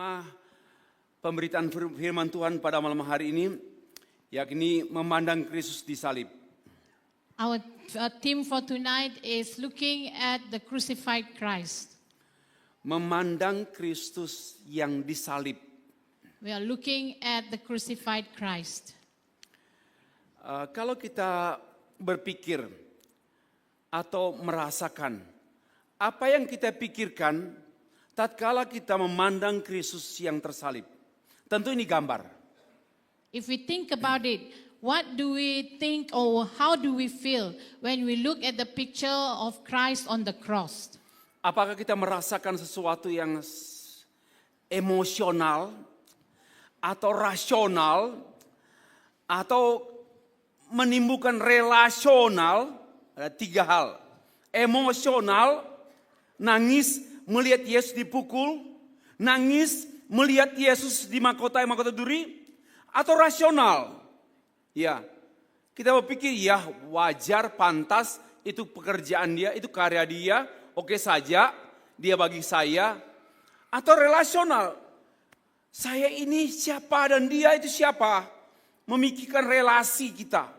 Tema pemberitaan firman Tuhan pada malam hari ini, yakni memandang Kristus di salib. Our theme for tonight is looking at the crucified Christ. Memandang Kristus yang disalib. We are looking at the crucified Christ. Kalau kita berpikir atau merasakan, apa yang kita pikirkan tatkala kita memandang Kristus yang tersalib? Tentu ini gambar. If we think about it, what do we think or how do we feel when we look at the picture of Christ on the cross? Apakah kita merasakan sesuatu yang emosional atau rasional atau menimbulkan relasional? Ada tiga hal. Emosional, nangis melihat Yesus dipukul, nangis melihat Yesus di mahkota duri, atau rasional. Ya, kita berpikir ya wajar, pantas, itu pekerjaan dia, itu karya dia, oke saja, dia bagi saya. Atau relasional, saya ini siapa dan dia itu siapa, memikirkan relasi kita.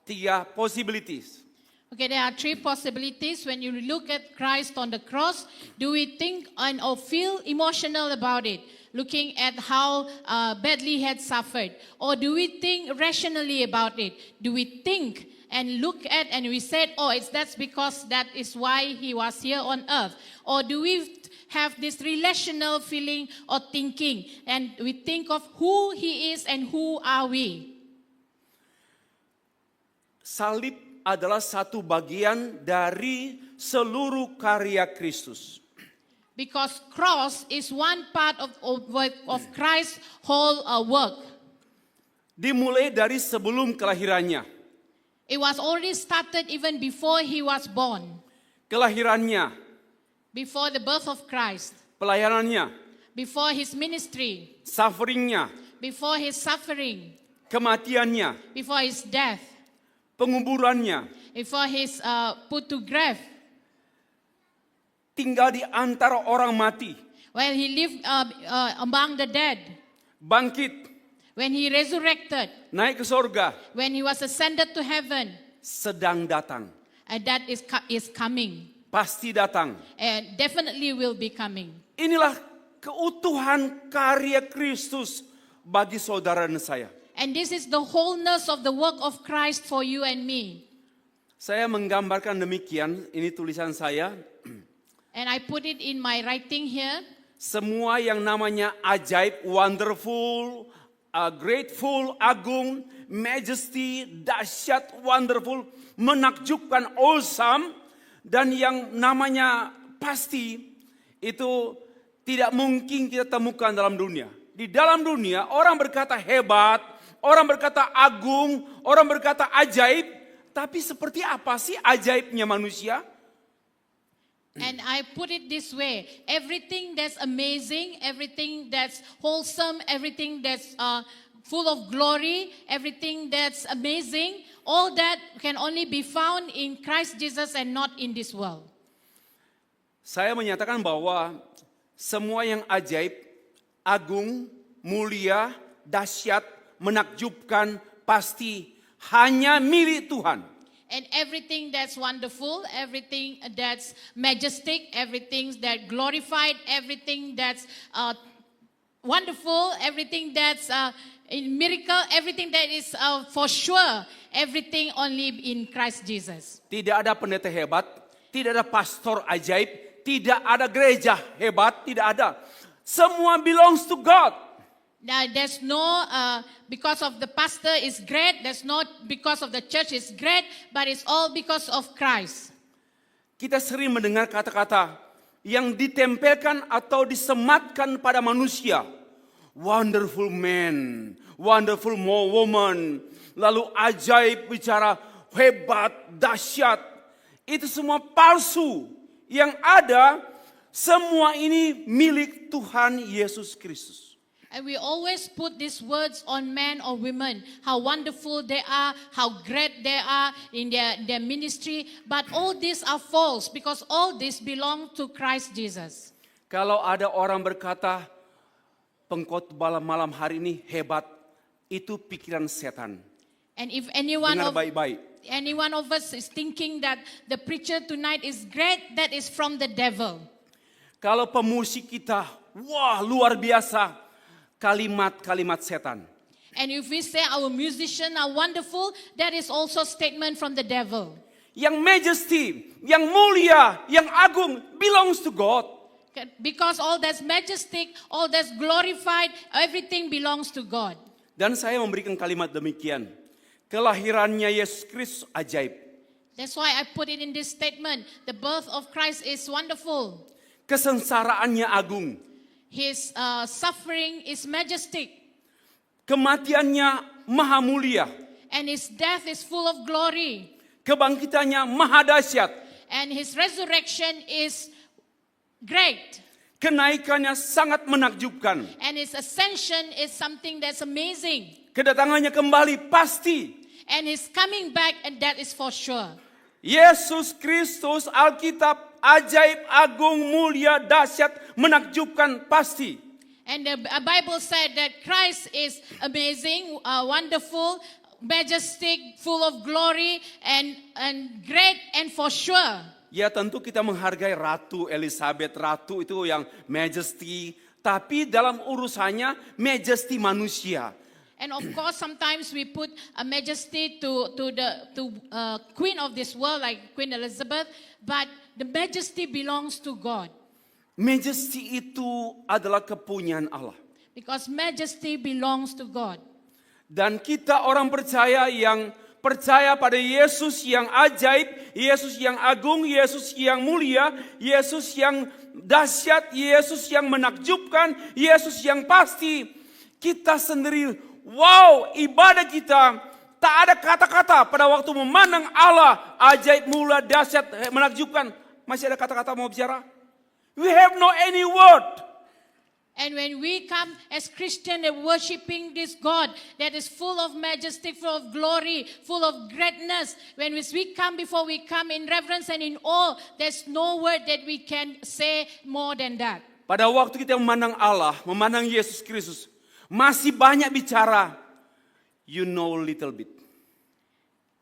Tiga possibilities. Okay, there are three possibilities when you look at Christ on the cross. Do we think and or feel emotional about it, looking at how badly he had suffered? Or do we think rationally about it? Do we think and look at and we said, oh, that's because that is why he was here on earth? Or do we have this relational feeling or thinking and we think of who he is and who are we? Salib adalah satu bagian dari seluruh karya Kristus. Because cross is one part of Christ's whole work. Dimulai dari sebelum kelahirannya. It was already started even before he was born. Kelahirannya. Before the birth of Christ. Pelayanannya. Before his ministry. Sufferingnya. Before his suffering. Kematiannya. Before his death. Penguburannya. Before his put to grave. Tinggal di antara orang mati. When he lived among the dead. Bangkit. When he resurrected. Naik ke sorga. When he was ascended to heaven. Sedang datang. And that is coming. Pasti datang. And definitely will be coming. Inilah keutuhan karya Kristus bagi saudara dan saya. And this is the wholeness of the work of Christ for you and me. Saya menggambarkan demikian, ini tulisan saya. And I put it in my writing here. Semua yang namanya ajaib, wonderful, grateful, agung, majesty, dahsyat, wonderful, menakjubkan, awesome, dan yang namanya pasti, itu tidak mungkin kita temukan dalam dunia. Di dalam dunia orang berkata hebat, orang berkata agung, orang berkata ajaib, tapi seperti apa sih ajaibnya manusia? And I put it this way, everything that's amazing, everything that's wholesome, everything that's full of glory, everything that's amazing, all that can only be found in Christ Jesus and not in this world. Saya menyatakan bahwa semua yang ajaib, agung, mulia, dahsyat, menakjubkan pasti hanya milik Tuhan. And everything that's wonderful, everything that's majestic, everything that glorified, everything that's wonderful, everything that's in miracle, everything that is for sure, everything only in Christ Jesus. Tidak ada pendeta hebat, tidak ada pastor ajaib, tidak ada gereja hebat, tidak ada. Semua belongs to God. Now, there's no, because of the pastor is great, there's not because of the church is great, but it's all because of Christ. Kita sering mendengar kata-kata yang ditempelkan atau disematkan pada manusia. Wonderful man, wonderful woman, lalu ajaib bicara hebat, dahsyat. Itu semua palsu. Yang ada, semua ini milik Tuhan Yesus Kristus. And we always put these words on men or women, how wonderful they are, how great they are in their ministry. But all these are false because all this belong to Christ Jesus. Kalau ada orang berkata, pengkhotbah malam hari ini hebat, itu pikiran setan. And if anyone Dengar of baik-baik. any one of us is thinking that the preacher tonight is great, that is from the devil. Kalau pemusik kita, wah luar biasa, kalimat-kalimat setan. And if we say our musicians are wonderful, that is also statement from the devil. Yang majesty, yang mulia, yang agung belongs to God. Because all that's majestic, all that's glorified, everything belongs to God. Dan saya memberikan kalimat demikian. Kelahirannya Yesus Kristus ajaib. That's why I put it in this statement. The birth of Christ is wonderful. Kesengsaraannya agung. His suffering is majestic. Kematiannya maha mulia. And his death is full of glory. Kebangkitannya maha dahsyat. And his resurrection is great. Kenaikannya sangat menakjubkan. And his ascension is something that's amazing. Kedatangannya kembali pasti. And his coming back, and that is for sure. Yesus Kristus, Alkitab, ajaib, agung, mulia, dahsyat, menakjubkan pasti. And the Bible said that Christ is amazing, wonderful, majestic, full of glory, and great, and for sure. Ya tentu kita menghargai Ratu Elizabeth, Ratu itu yang majesty, tapi dalam urusannya majesty manusia. And of course, sometimes we put a majesty to queen of this world, like Queen Elizabeth, but the majesty belongs to God. Majesty itu adalah kepunyaan Allah. Because majesty belongs to God. Dan kita orang percaya yang percaya pada Yesus yang ajaib, Yesus yang agung, Yesus yang mulia, Yesus yang dahsyat, Yesus yang menakjubkan, Yesus yang pasti. Kita sendiri, wow, ibadah kita tak ada kata-kata pada waktu memandang Allah ajaib, mulia, dahsyat, menakjubkan. Masih ada kata-kata mau bicara? We have no any word. And when we come as Christians and worshiping this God that is full of majesty, full of glory, full of greatness, when we come before we come in reverence and in awe, there's no word that we can say more than that. Pada waktu kita memandang Allah, memandang Yesus Kristus, masih banyak bicara, you know little bit.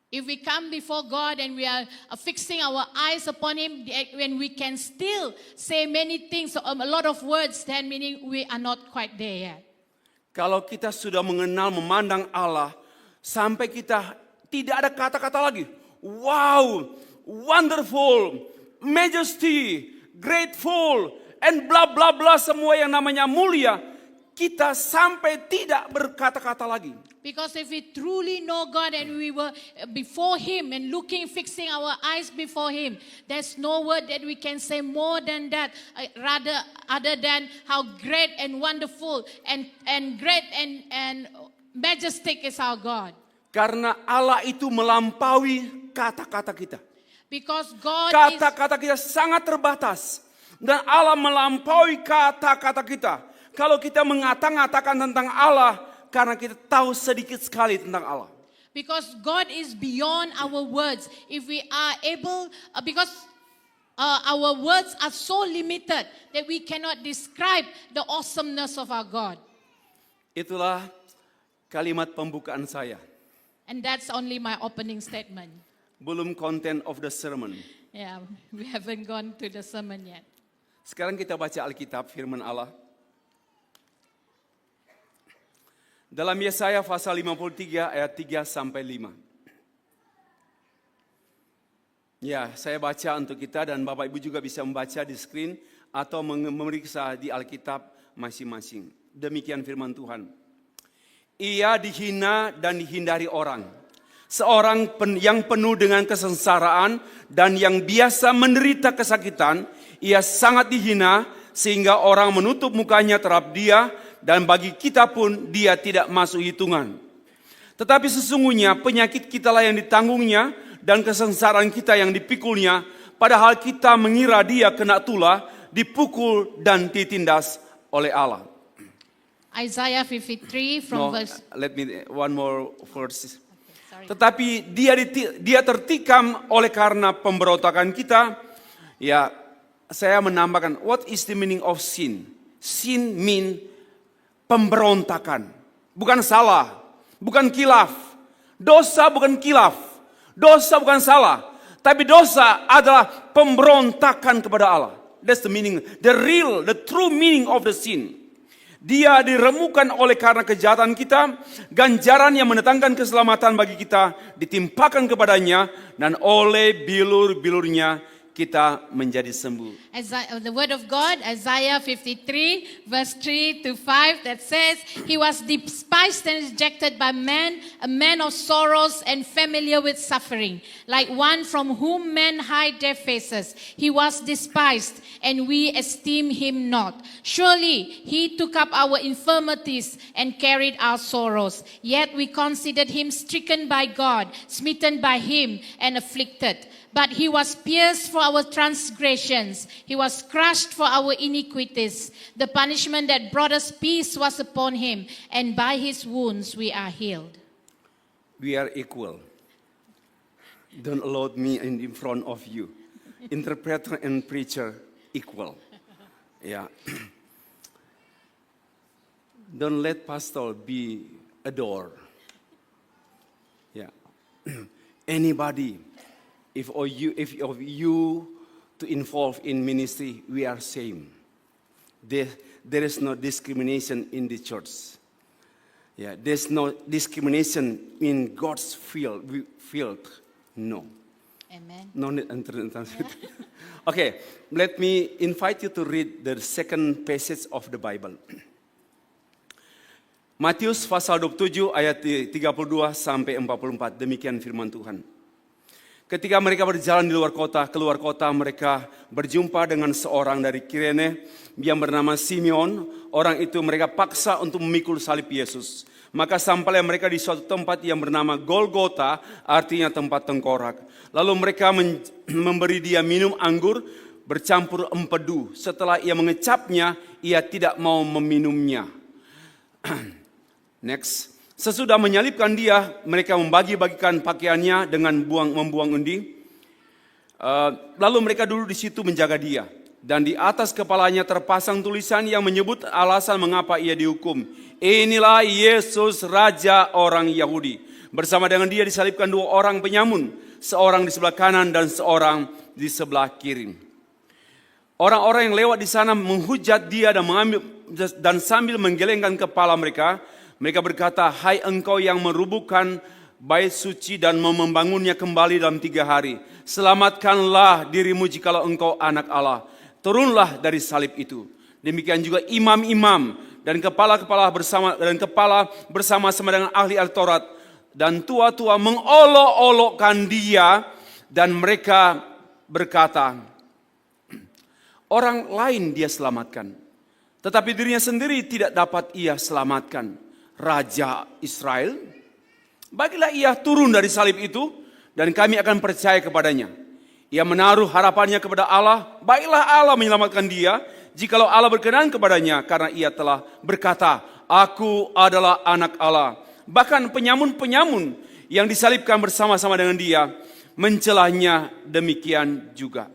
If we come before God and we are fixing our eyes upon Him, when we can still say many things, a lot of words, then meaning we are not quite there yet. Kalau kita sudah mengenal, memandang Allah, sampai kita tidak ada kata-kata lagi. Wow, wonderful, majesty, grateful, and bla bla bla, semua yang namanya mulia. Kita sampai tidak berkata-kata lagi. Because if we truly know God and we were before Him and looking, fixing our eyes before Him, there's no word that we can say more than that, rather other than how great and wonderful and great and majestic is our God. Karena Allah itu melampaui kata-kata kita. Because God Kata-kata kita sangat terbatas. Dan Allah melampaui kata-kata kita. Kalau kita mengatakan tentang Allah, karena kita tahu sedikit sekali tentang Allah. Because God is beyond our words. If we are able, because our words are so limited that we cannot describe the awesomeness of our God. Itulah kalimat pembukaan saya. And that's only my opening statement. Belum content of the sermon. Yeah, we haven't gone to the sermon yet. Sekarang kita baca Alkitab, firman Allah. Dalam Yesaya pasal 53 ayat 3 sampai 5. Ya, saya baca untuk kita dan Bapak Ibu juga bisa membaca di screen atau memeriksa di Alkitab masing-masing. Demikian firman Tuhan. Ia dihina dan dihindari orang. Seorang yang penuh dengan kesengsaraan dan yang biasa menderita kesakitan, ia sangat dihina sehingga orang menutup mukanya terhadap dia. Dan bagi kita pun dia tidak masuk hitungan. Tetapi sesungguhnya penyakit kitalah yang ditanggungnya dan kesengsaraan kita yang dipikulnya. Padahal kita mengira dia kena tulah, dipukul dan ditindas oleh Allah. Isaiah 53 from verse... Let me one more verse. Sorry. Tetapi dia tertikam oleh karena pemberontakan kita. Ya, saya menambahkan, what is the meaning of sin? Sin mean pemberontakan. Bukan salah, bukan kilaf. Dosa bukan kilaf. Dosa bukan salah. Tapi dosa adalah pemberontakan kepada Allah. That's the meaning, the true meaning of the sin. Dia diremukan oleh karena kejahatan kita, ganjaran yang mendatangkan keselamatan bagi kita ditimpakan kepadanya, dan oleh bilur-bilurnya kita menjadi sembuh. The word of God, Isaiah 53, verse 3 to 5, that says, He was despised and rejected by men, a man of sorrows and familiar with suffering, like one from whom men hide their faces. He was despised, and we esteem him not. Surely he took up our infirmities and carried our sorrows. Yet we considered him stricken by God, smitten by him, and afflicted. But he was pierced for our transgressions. He was crushed for our iniquities. The punishment that brought us peace was upon him, and by his wounds we are healed. We are equal. Don't allow me in front of you. Interpreter and preacher equal. Yeah. Don't let pastor be adored. Yeah. Anybody. If of you to involve in ministry, we are same. There is no discrimination in the church. Yeah, there's no discrimination in God's field. No. Amen. No need translate. Okay, let me invite you to read the second passage of the Bible. Matius pasal 27 ayat 32 sampai 44. Demikian firman Tuhan. Ketika mereka berjalan di keluar kota, mereka berjumpa dengan seorang dari Kirene yang bernama Simeon. Orang itu mereka paksa untuk memikul salib Yesus. Maka sampailah mereka di suatu tempat yang bernama Golgota, artinya tempat tengkorak. Lalu mereka memberi dia minum anggur bercampur empedu. Setelah ia mengecapnya, ia tidak mau meminumnya. Next. Sesudah menyalibkan dia, mereka membagi-bagikan pakaiannya dengan membuang undi. Lalu mereka duduk di situ menjaga dia. Dan di atas kepalanya terpasang tulisan yang menyebut alasan mengapa ia dihukum. Inilah Yesus, Raja orang Yahudi. Bersama dengan dia disalibkan dua orang penyamun. Seorang di sebelah kanan dan seorang di sebelah kiri. Orang-orang yang lewat di sana menghujat dia dan sambil menggelengkan kepala mereka berkata, hai engkau yang merubuhkan bait suci dan membangunnya kembali dalam 3 hari. Selamatkanlah dirimu jikalau engkau anak Allah. Turunlah dari salib itu. Demikian juga imam-imam dan kepala-kepala bersama-sama dengan ahli-ahli Taurat dan tua-tua mengolok-olokkan dia, dan mereka berkata, orang lain dia selamatkan, tetapi dirinya sendiri tidak dapat ia selamatkan. Raja Israel, bagilah ia turun dari salib itu, dan kami akan percaya kepadanya. Ia menaruh harapannya kepada Allah, baiklah Allah menyelamatkan dia, jikalau Allah berkenan kepadanya, karena ia telah berkata, aku adalah anak Allah. Bahkan penyamun-penyamun yang disalibkan bersama-sama dengan dia, mencelahnya demikian juga.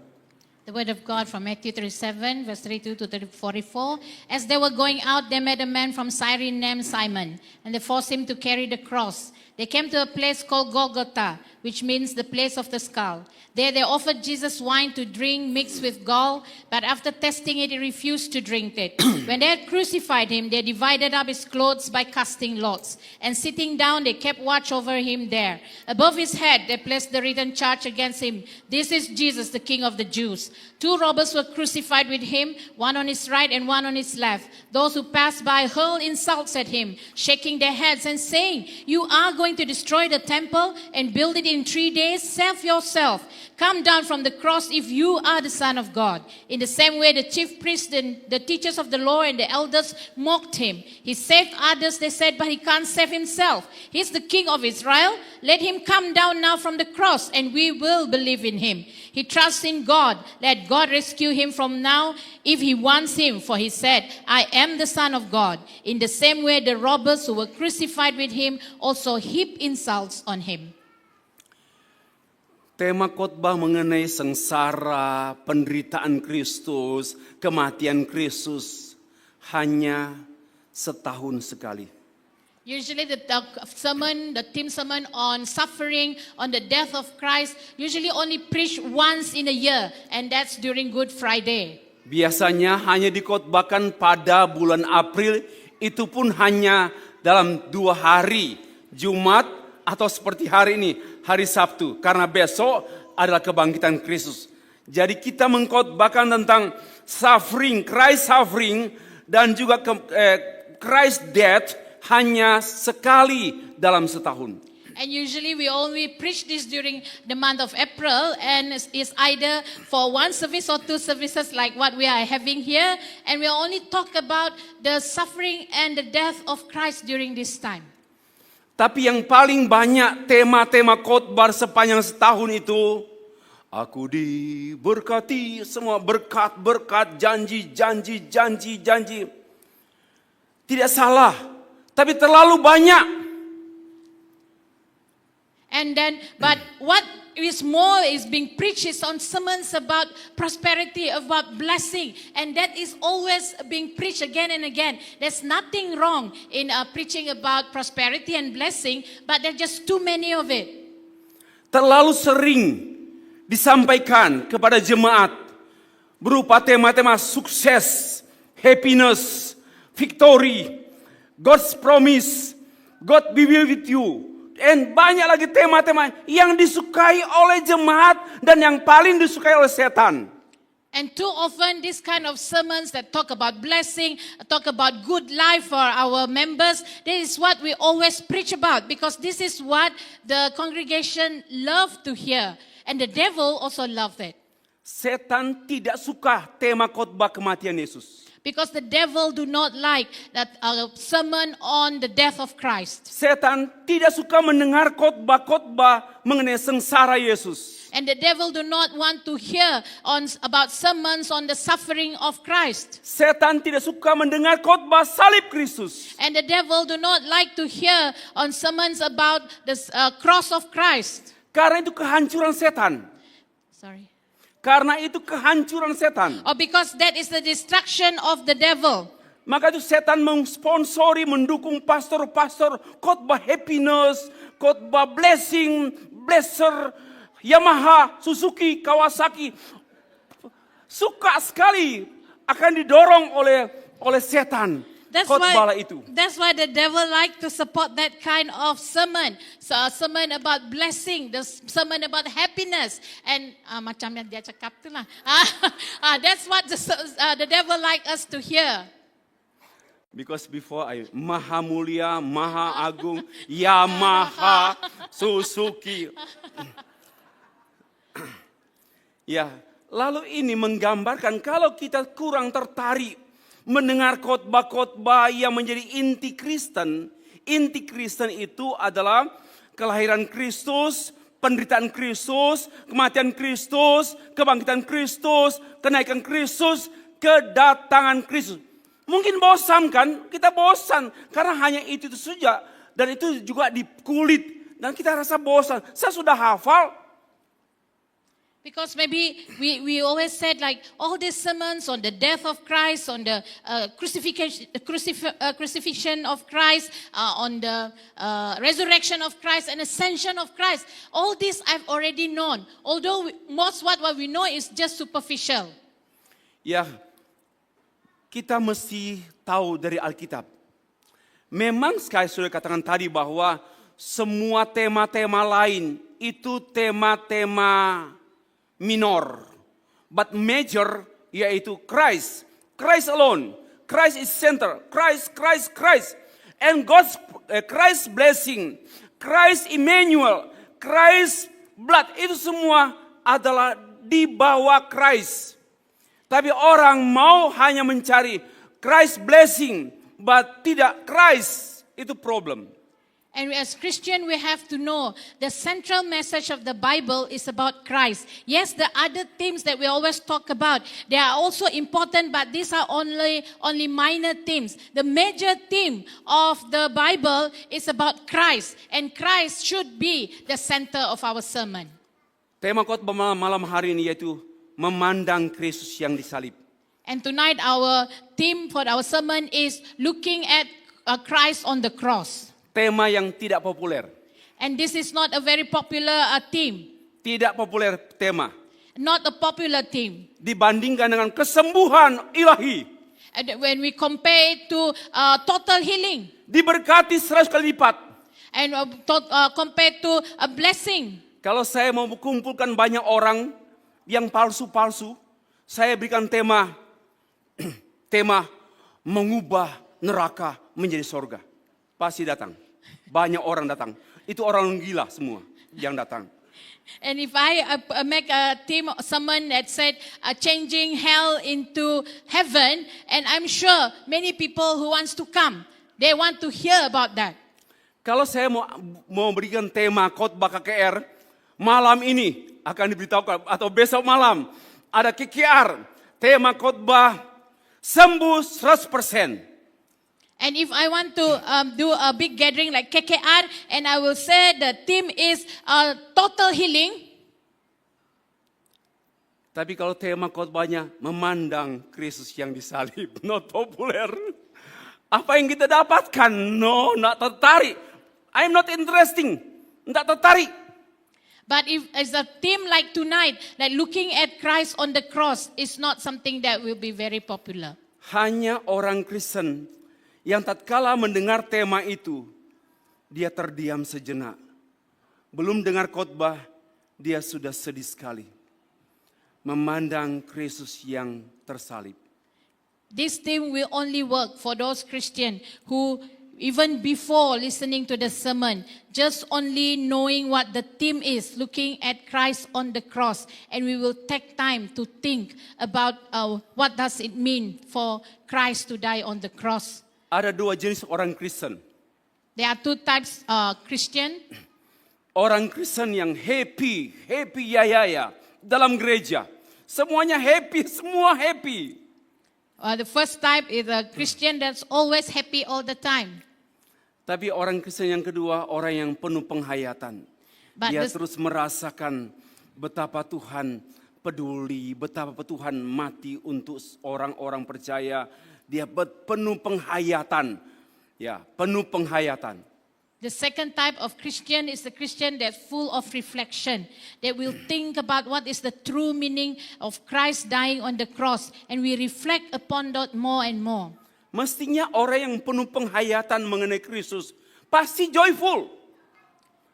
The word of God from Matthew 37, verse 32 to 44. As they were going out, they met a man from Cyrene named Simon, and they forced him to carry the cross. They came to a place called Golgotha, which means the place of the skull. There they offered Jesus wine to drink mixed with gall, but after testing it, he refused to drink it. When they had crucified him, they divided up his clothes by casting lots. And sitting down, they kept watch over him there. Above his head, they placed the written charge against him. This is Jesus, the King of the Jews. 2 robbers were crucified with him, one on his right and one on his left. Those who passed by hurled insults at him, shaking their heads and saying, you are going to destroy the temple and build it in 3 days? Save yourself. Come down from the cross if you are the Son of God. In the same way, the chief priests and the teachers of the law and the elders mocked him. He saved others, they said, but he can't save himself. He's the King of Israel. Let him come down now from the cross and we will believe in him. He trusts in God. Let God rescue him from now if he wants him. For he said, I am the Son of God. In the same way, the robbers who were crucified with him also heaped insults on him. Tema khotbah mengenai sengsara, penderitaan Kristus, kematian Kristus hanya setahun sekali. Usually the theme sermon on suffering, on the death of Christ, usually only preached once in a year, and that's during Good Friday. Biasanya hanya dikhotbahkan pada bulan April, itu pun hanya dalam 2 hari, Jumat atau seperti hari ini, hari Sabtu. Karena besok adalah kebangkitan Kristus. Jadi kita mengkhotbahkan tentang suffering, dan juga Christ death hanya sekali dalam setahun. And usually we only preach this during the month of April, and it's either for 1 service or 2 services like what we are having here, and we only talk about the suffering and the death of Christ during this time. Tapi yang paling banyak tema-tema khotbah sepanjang setahun itu, aku diberkati, semua berkat, janji. Tidak salah, tapi terlalu banyak. And then, but what is more is being preached is on sermons about prosperity, about blessing, and that is always being preached again and again. There's nothing wrong in preaching about prosperity and blessing, but there's just too many of it. Terlalu sering disampaikan kepada jemaat berupa tema-tema sukses, happiness, victory, God's promise, God be with you. Dan banyak lagi tema-tema yang disukai oleh jemaat dan yang paling disukai oleh setan. And too often this kind of sermons that talk about blessing, talk about good life for our members, this is what we always preach about, because this is what the congregation love to hear. And the devil also loved it. Setan tidak suka tema khotbah kematian Yesus. Because the devil do not like that sermon on the death of Christ. Setan tidak suka mendengar khotbah-khotbah mengenai sengsara Yesus. And the devil do not want to hear about sermons on the suffering of Christ. Setan tidak suka mendengar khotbah salib Kristus. And the devil do not like to hear on sermons about the cross of Christ. Karena itu kehancuran setan. Sorry. Karena itu kehancuran setan. Or because that is the destruction of the devil. Maka itu setan mensponsori, mendukung pastor-pastor khotbah happiness, khotbah blessing, blesser, Yamaha, Suzuki, Kawasaki. Suka sekali akan didorong oleh setan. Khotbah itu. That's why the devil like to support that kind of sermon. So a sermon about blessing, the sermon about happiness, and macam yang dia cakap tu lah. That's what the devil like us to hear. Because before Maha Mulia, Maha Agung, Yamaha, Suzuki. Ya, lalu ini menggambarkan kalau kita kurang tertarik mendengar khotbah-khotbah yang menjadi inti Kristen. Inti Kristen itu adalah kelahiran Kristus, penderitaan Kristus, kematian Kristus, kebangkitan Kristus, kenaikan Kristus, kedatangan Kristus. Mungkin bosan kan? Kita bosan karena hanya itu saja, dan itu juga di kulit, dan kita rasa bosan. Saya sudah hafal. Because maybe we always said like all these sermons on the death of Christ, on the crucifixion of Christ, on the resurrection of Christ and ascension of Christ. All this I've already known. Although most what we know is just superficial. Ya, kita mesti tahu dari Alkitab. Memang sekali sudah katakan tadi bahwa semua tema-tema lain itu tema-tema minor, but major yaitu Christ. Christ alone. Christ is center. Christ. And God's Christ blessing. Christ Emmanuel. Christ blood. Itu semua adalah di bawah Christ. Tapi orang mau hanya mencari Christ blessing, but tidak Christ. Itu problem. And as Christian, we have to know the central message of the Bible is about Christ. Yes, the other themes that we always talk about, they are also important, but these are only minor themes. The major theme of the Bible is about Christ, and Christ should be the center of our sermon. Tema khotbah malam hari ini yaitu memandang Kristus yang disalib. And tonight our theme for our sermon is looking at Christ on the cross. Tema yang tidak populer. And this is not a very popular theme, Tidak populer tema. not a popular theme. Dibandingkan dengan kesembuhan ilahi. And when we compare it to total healing Diberkati 100 kali lipat. and compared to a blessing. Kalau saya mau kumpulkan banyak orang yang palsu-palsu, saya berikan tema tema mengubah neraka menjadi sorga. Pasti datang. Banyak orang datang. Itu orang gila semua yang datang. And if I make a theme, someone that said changing hell into heaven, and I'm sure many people who wants to come, they want to hear about that. Kalau saya mau berikan tema khotbah KKR, malam ini akan diberitahukan atau besok malam ada KKR, tema khotbah sembuh 100%. And if I want to do a big gathering like KKR, and I will say the theme is total healing. Tapi kalau tema khotbahnya memandang Kristus yang disalib, not populer. Apa yang kita dapatkan? No, not tertarik. I'm not interesting. Tidak tertarik. But if it's a theme like tonight, that looking at Christ on the cross is not something that will be very popular. Hanya orang Kristen yang tatkala mendengar tema itu, dia terdiam sejenak. Belum dengar khotbah, dia sudah sedih sekali. Memandang Kristus yang tersalib. This theme will only work for those Christians who, even before listening to the sermon, just only knowing what the theme is, looking at Christ on the cross, and we will take time to think about what does it mean for Christ to die on the cross. Ada dua jenis orang Kristen. There are two types Christian. Orang Kristen yang happy ya dalam gereja. Semuanya happy, semua happy. The first type is a Christian that's always happy all the time. Tapi orang Kristen yang kedua, orang yang penuh penghayatan. But Dia this- terus merasakan betapa Tuhan peduli, betapa Tuhan mati untuk orang-orang percaya. Dia penuh penghayatan. Ya, penuh penghayatan. The second type of Christian is the Christian that's full of reflection, that will think about what is the true meaning of Christ dying on the cross, and we reflect upon that more and more. Mestinya orang yang penuh penghayatan mengenai Kristus pasti joyful.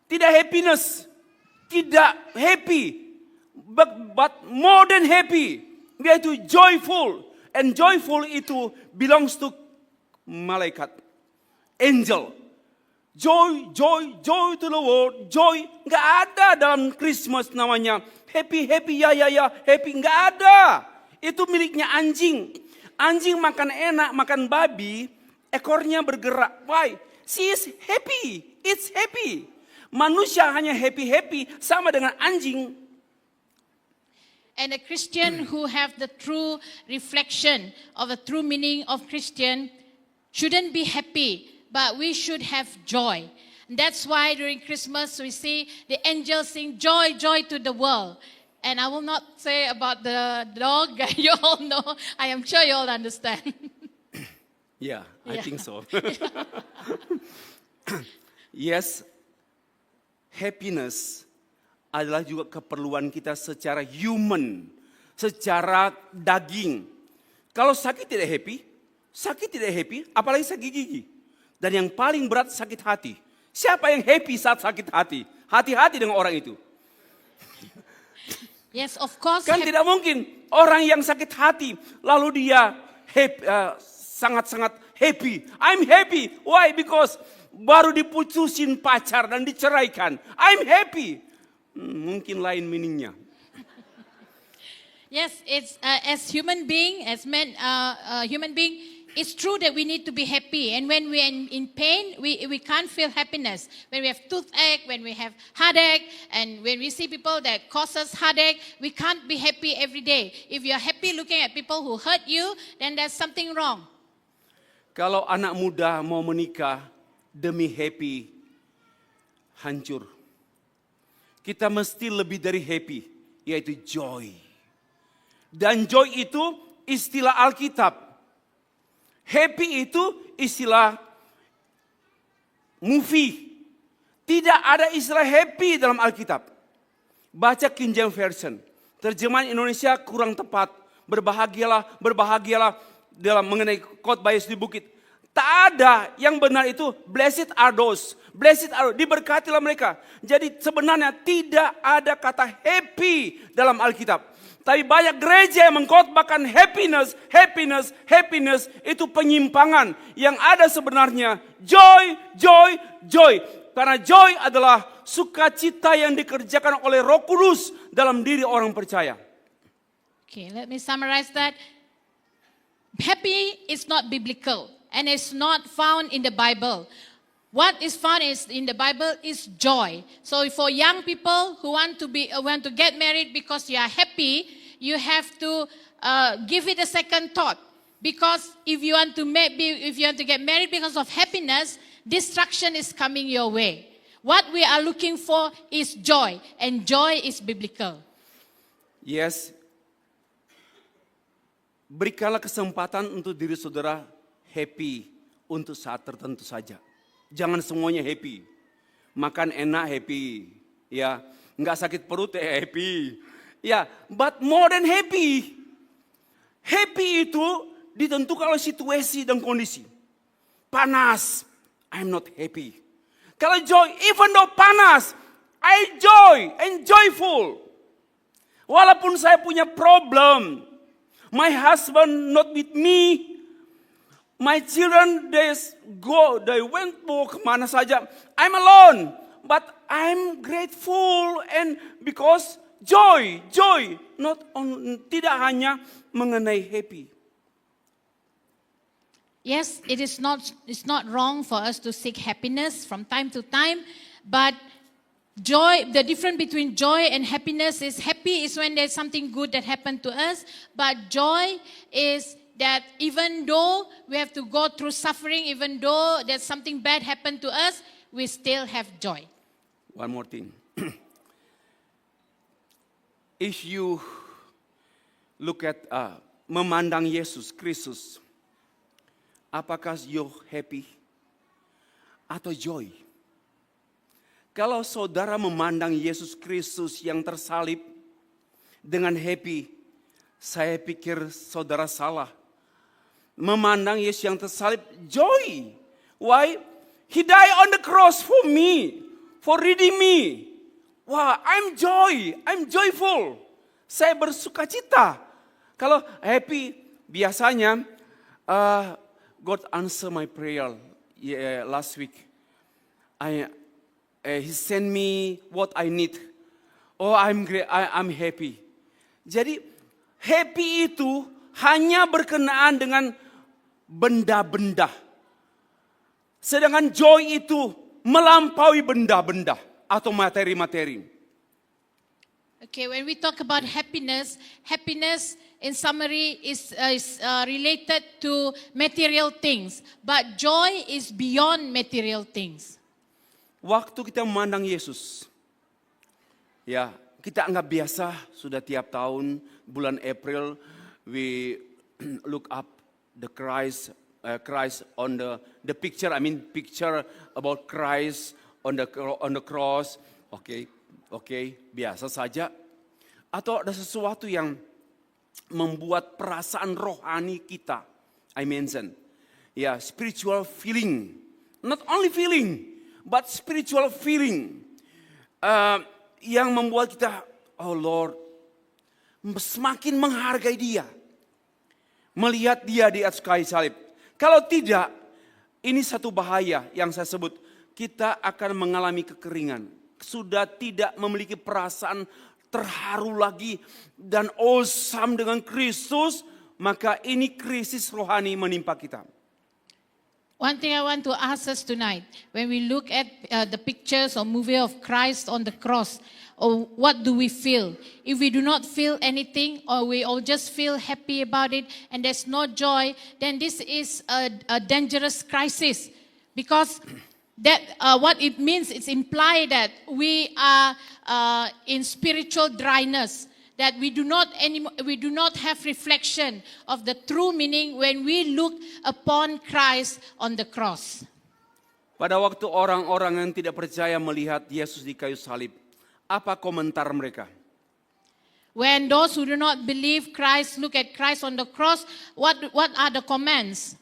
Tidak happiness, tidak happy, but more than happy. Dia itu joyful. And joyful itu belongs to malaikat, angel. Joy to the world. Joy nggak ada dalam Christmas namanya happy ya happy, nggak ada. Itu miliknya anjing. Anjing makan enak, makan babi, ekornya bergerak. Why? She is happy. It's happy. Manusia hanya happy sama dengan anjing. And a Christian who have the true reflection of the true meaning of Christian shouldn't be happy, but we should have joy. And that's why during Christmas we see the angels sing joy, joy to the world. And I will not say about the dog, you all know, I am sure you all understand. Yeah, I Yeah. think so. Yes, happiness adalah juga keperluan kita secara human, secara daging. Kalau sakit tidak happy, apalagi sakit gigi. Dan yang paling berat sakit hati. Siapa yang happy saat sakit hati? Hati-hati dengan orang itu. Yes, of course. Kan tidak mungkin orang yang sakit hati lalu dia sangat-sangat happy. I'm happy. Why? Because baru diputusin pacar dan diceraikan. I'm happy. Mungkin lain meaningnya. Yes, it's as human being, human being, it's true that we need to be happy. And when we're in pain, we can't feel happiness. When we have toothache, when we have heartache, and when we see people that cause us heartache, we can't be happy every day. If you're happy looking at people who hurt you, then there's something wrong. Kalau anak muda mau menikah demi happy, hancur. Kita mesti lebih dari happy, yaitu joy. Dan joy itu istilah Alkitab. Happy itu istilah movie. Tidak ada istilah happy dalam Alkitab. Baca King James Version. Terjemahan Indonesia kurang tepat. Berbahagialah, berbahagialah dalam mengenai khotbah Yesus di bukit. Tak ada yang benar itu blessed are those. Blessed are, diberkatilah mereka. Jadi sebenarnya tidak ada kata happy dalam Alkitab. Tapi banyak gereja yang mengkhotbahkan happiness, happiness, happiness. Itu penyimpangan. Yang ada sebenarnya joy, joy, joy. Karena joy adalah sukacita yang dikerjakan oleh Roh Kudus dalam diri orang percaya. Okay, let me summarize that. Happy is not biblical and it's not found in the Bible. What is found in the Bible is joy. So for young people who want to get married because you are happy, you have to give it a second thought. Because if you want to get married because of happiness, destruction is coming your way. What we are looking for is joy, and joy is biblical. Yes. Berikanlah kesempatan untuk diri saudara happy untuk saat tertentu saja. Jangan semuanya happy. Makan enak happy. Ya, enggak sakit perut happy. Ya, but more than happy. Happy itu ditentukan oleh situasi dan kondisi. Panas, I'm not happy. Kalau joy, even though panas, I and joyful. Walaupun saya punya problem, my husband not with me, my children they went kemana saja. I'm alone, but I'm grateful and because joy, tidak hanya mengenai happy. Yes, it's not wrong for us to seek happiness from time to time, but joy, the difference between joy and happiness is happy is when there's something good that happened to us, but joy is that even though we have to go through suffering, even though there's something bad happened to us, we still have joy. One more thing. If you look at memandang Yesus Kristus, apakah you happy atau joy? Kalau saudara memandang Yesus Kristus yang tersalib dengan happy, saya pikir saudara salah. Memandang Yesus yang tersalib joy. Why? He died on the cross for me, for redeem me. Wah, I'm joyful. Saya bersukacita. Kalau happy, biasanya God answer my prayer last week. He sent me what I need. Oh, I'm great. I'm happy. Jadi happy itu hanya berkenaan dengan benda-benda. Sedangkan joy itu melampaui benda-benda atau materi-materi. Okay, when we talk about happiness, happiness in summary is related to material things, but joy is beyond material things. Waktu kita memandang Yesus, ya kita anggap biasa, sudah tiap tahun bulan April we look up the Christ on the picture. I mean picture about Christ on the cross. Oke, biasa saja. Atau ada sesuatu yang membuat perasaan rohani kita, I mention, ya spiritual feeling, not only feeling. But spiritual feeling yang membuat kita, oh Lord, semakin menghargai Dia. Melihat Dia di atas kayu salib. Kalau tidak, ini satu bahaya yang saya sebut. Kita akan mengalami kekeringan. Sudah tidak memiliki perasaan terharu lagi dan awesome dengan Kristus. Maka ini krisis rohani menimpa kita. One thing I want to ask us tonight, when we look at the pictures or movie of Christ on the cross, or what do we feel? If we do not feel anything, or we all just feel happy about it, and there's no joy, then this is a dangerous crisis. Because that what it means, it's implied that we are in spiritual dryness. that we do not have reflection of the true meaning when we look upon Christ on the cross. Pada waktu orang-orang yang tidak percaya melihat Yesus di kayu salib, apa komentar mereka? When those who do not believe Christ look at Christ on the cross, what are the comments?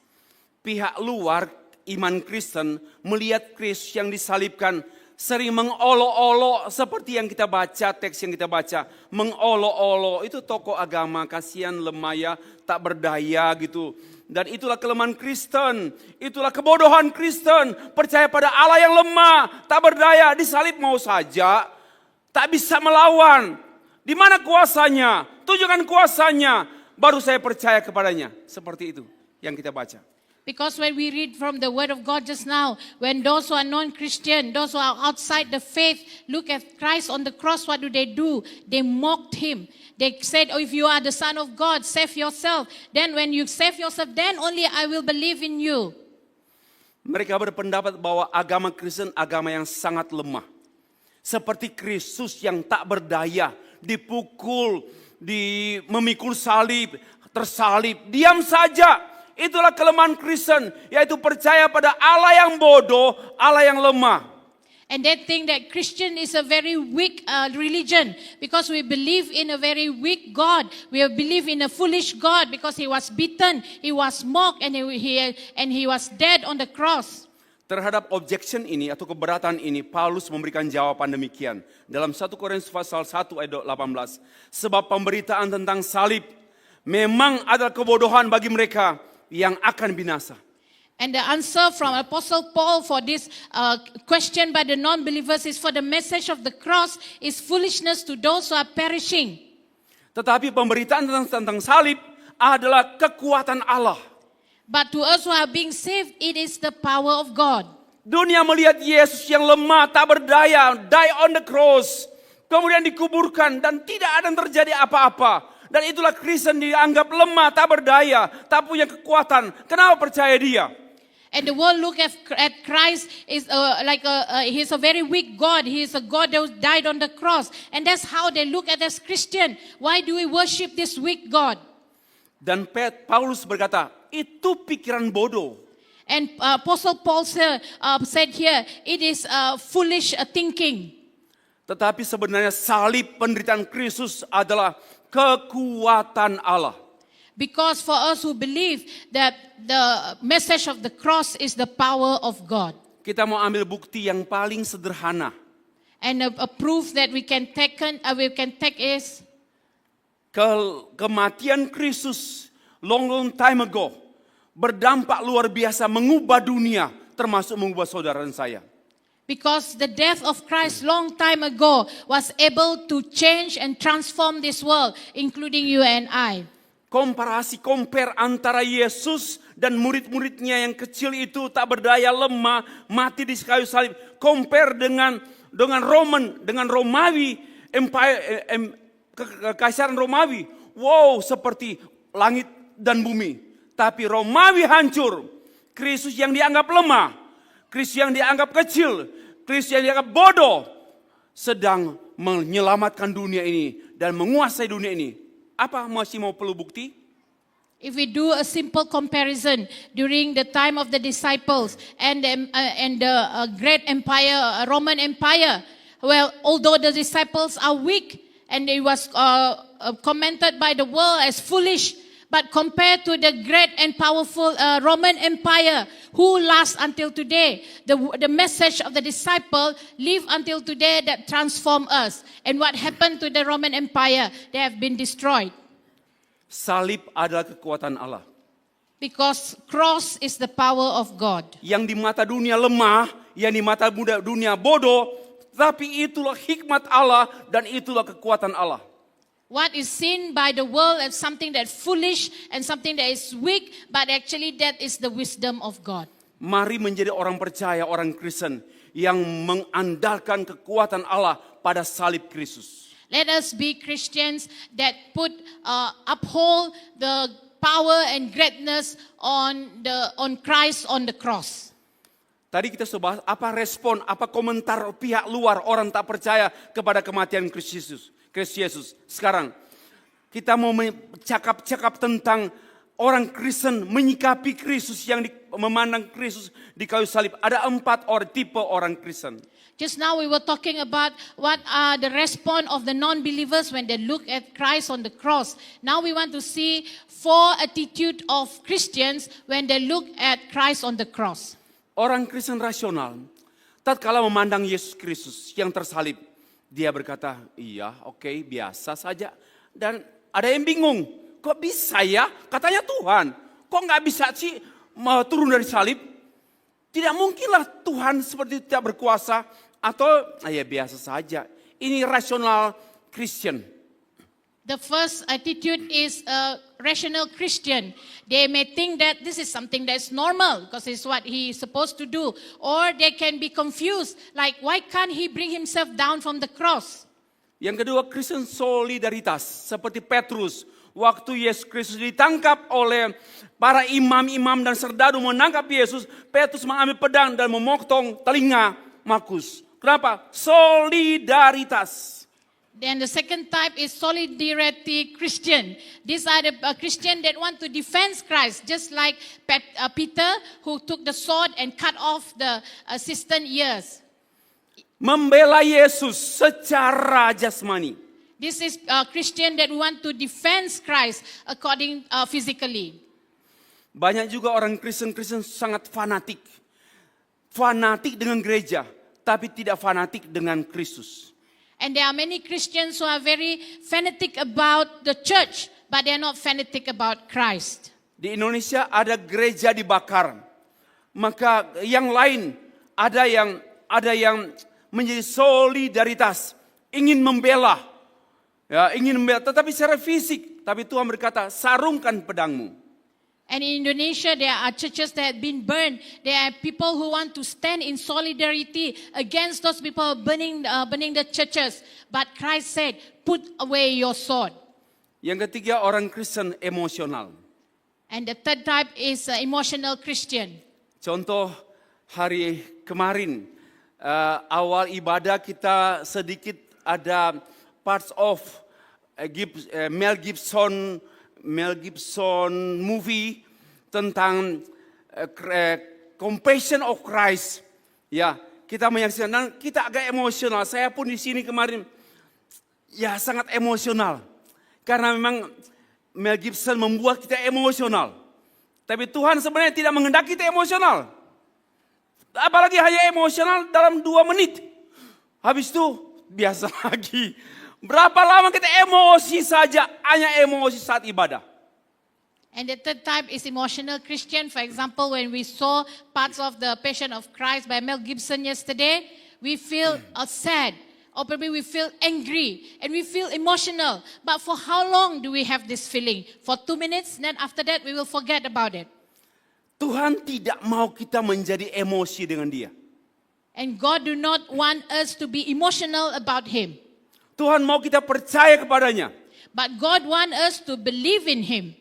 Pihak luar iman Kristen melihat Kristus yang disalibkan sering mengolok-olok seperti yang kita baca, teks yang kita baca. Mengolok-olok, itu tokoh agama, kasihan lemah ya, tak berdaya gitu. Dan itulah kelemahan Kristen, itulah kebodohan Kristen. Percaya pada Allah yang lemah, tak berdaya, disalib mau saja, tak bisa melawan. Di mana kuasanya? Tunjukkan kuasanya, baru saya percaya kepadanya. Seperti itu yang kita baca. Because when we read from the word of God just now, when those who are non-Christian, those who are outside the faith, look at Christ on the cross, what do? They mocked him. They said, oh, if you are the Son of God, save yourself. Then when you save yourself, then only I will believe in you. Mereka berpendapat bahwa agama Kristen agama yang sangat lemah. Seperti Kristus yang tak berdaya, dipukul, memikul salib, tersalib, diam saja. Itulah kelemahan Kristen, yaitu percaya pada Allah yang bodoh, Allah yang lemah. And they think that Christian is a very weak religion because we believe in a very weak God. We believe in a foolish God because he was beaten, he was mocked, and he was dead on the cross. Terhadap objection ini atau keberatan ini, Paulus memberikan jawaban demikian. Dalam 1 Korintus pasal 1 ayat 18. Sebab pemberitaan tentang salib memang adalah kebodohan bagi mereka yang akan binasa. And the answer from Apostle Paul for this question by the non-believers is for the message of the cross is foolishness to those who are perishing. Tetapi pemberitaan tentang salib adalah kekuatan Allah. But to us who are being saved, it is the power of God. Dunia melihat Yesus yang lemah, tak berdaya, die on the cross. Kemudian dikuburkan dan tidak ada yang terjadi apa-apa. Dan itulah Kristen dianggap lemah, tak berdaya, tak punya kekuatan. Kenapa percaya dia? And the world look at Christ is he's a very weak God. He is a God who died on the cross. And that's how they look at us Christian. Why do we worship this weak God? Dan Paulus berkata, itu pikiran bodoh. And Apostle Paul said here, it is foolish thinking. Tetapi sebenarnya salib penderitaan Kristus adalah kekuatan Allah. Because for us who believe that the message of the cross is the power of God. Kita mau ambil bukti yang paling sederhana. And a proof that we can take is Kematian Kristus long time ago berdampak luar biasa mengubah dunia, termasuk mengubah saudara dan saya. because the death of Christ long time ago was able to change and transform this world, including you and I. Compare antara Yesus dan murid-muridnya yang kecil itu tak berdaya, lemah, mati di kayu salib. Compare dengan Romawi, kekaisaran Romawi. Wow, seperti langit dan bumi. Tapi Romawi hancur. Kristus yang dianggap lemah, Kristus yang dianggap kecil, Kristus yang dianggap bodoh, sedang menyelamatkan dunia ini dan menguasai dunia ini. Apa masih mau perlu bukti? If we do a simple comparison during the time of the disciples and the great empire, Roman Empire, well, although the disciples are weak and it was commented by the world as foolish, but compared to the great and powerful Roman Empire, who lasts until today, the message of the disciple live until today that transform us. And what happened to the Roman Empire? They have been destroyed. Salib adalah kekuatan Allah. Because cross is the power of God. Yang di mata dunia lemah, yang di mata dunia bodoh, tapi itulah hikmat Allah dan itulah kekuatan Allah. What is seen by the world as something that's foolish and something that is weak, but actually that is the wisdom of God. Mari menjadi orang percaya, orang Kristen yang mengandalkan kekuatan Allah pada salib Kristus. Let us be Christians that uphold the power and greatness on Christ on the cross. Tadi kita sudah bahas apa respon, apa komentar pihak luar orang tak percaya kepada kematian Kristus Yesus. Sekarang kita mau cakap-cakap tentang orang Kristen menyikapi Kristus yang memandang Kristus di kayu salib. Ada 4 tipe orang Kristen. Just now we were talking about what are the response of the non-believers when they look at Christ on the cross. Now we want to see 4 attitude of Christians when they look at Christ on the cross. Orang Kristen rasional, tatkala memandang Yesus Kristus yang tersalib, dia berkata, iya, oke, biasa saja. Dan ada yang bingung, kok bisa ya? Katanya Tuhan, kok nggak bisa sih turun dari salib? Tidak mungkinlah Tuhan seperti itu tidak berkuasa. Atau ya biasa saja. Ini rasional Christian. The first attitude is a rational Christian. They may think that this is something that's normal because it's what he is supposed to do. Or they can be confused, like why can't he bring himself down from the cross? Yang kedua, Kristen solidaritas. Seperti Petrus, waktu Yesus Kristus ditangkap oleh para imam-imam dan serdadu menangkap Yesus, Petrus mengambil pedang dan memotong telinga Markus. Kenapa? Solidaritas. Then the second type is solidarity Christian. These are the Christian that want to defend Christ, just like Peter who took the sword and cut off the assistant ears. Membela Yesus secara jasmani. This is a Christian that want to defend Christ according physically. Banyak juga orang Kristen sangat fanatik. Fanatik dengan gereja, tapi tidak fanatik dengan Kristus. And there are many Christians who are very fanatic about the church, but they are not fanatic about Christ. Di Indonesia ada gereja dibakar. Maka yang lain ada yang menjadi solidaritas, ingin membela. Ya, ingin membela tetapi secara fisik, tapi Tuhan berkata, sarungkan pedangmu. And in Indonesia, there are churches that have been burned. There are people who want to stand in solidarity against those people burning the churches. But Christ said, put away your sword. Yang ketiga, orang Kristen emosional. And the third type is emotional Christian. Contoh hari kemarin, awal ibadah kita sedikit ada parts of Mel Gibson movie tentang Compassion of Christ. Ya, kita menyaksikan dan kita agak emosional. Saya pun di sini kemarin ya sangat emosional. Karena memang Mel Gibson membuat kita emosional. Tapi Tuhan sebenarnya tidak menghendaki kita emosional. Apalagi hanya emosional dalam 2 menit. Habis itu biasa lagi. Berapa lama kita emosi saja, hanya emosi saat ibadah. And the third type is emotional Christian. For example, when we saw parts of the Passion of Christ by Mel Gibson yesterday, we feel sad, or probably we feel angry, and we feel emotional. But for how long do we have this feeling? For 2 minutes, then after that we will forget about it. Tuhan tidak mau kita menjadi emosi dengan Dia. And God do not want us to be emotional about Him. Tuhan mau kita percaya kepadanya. But God want us to believe in Him.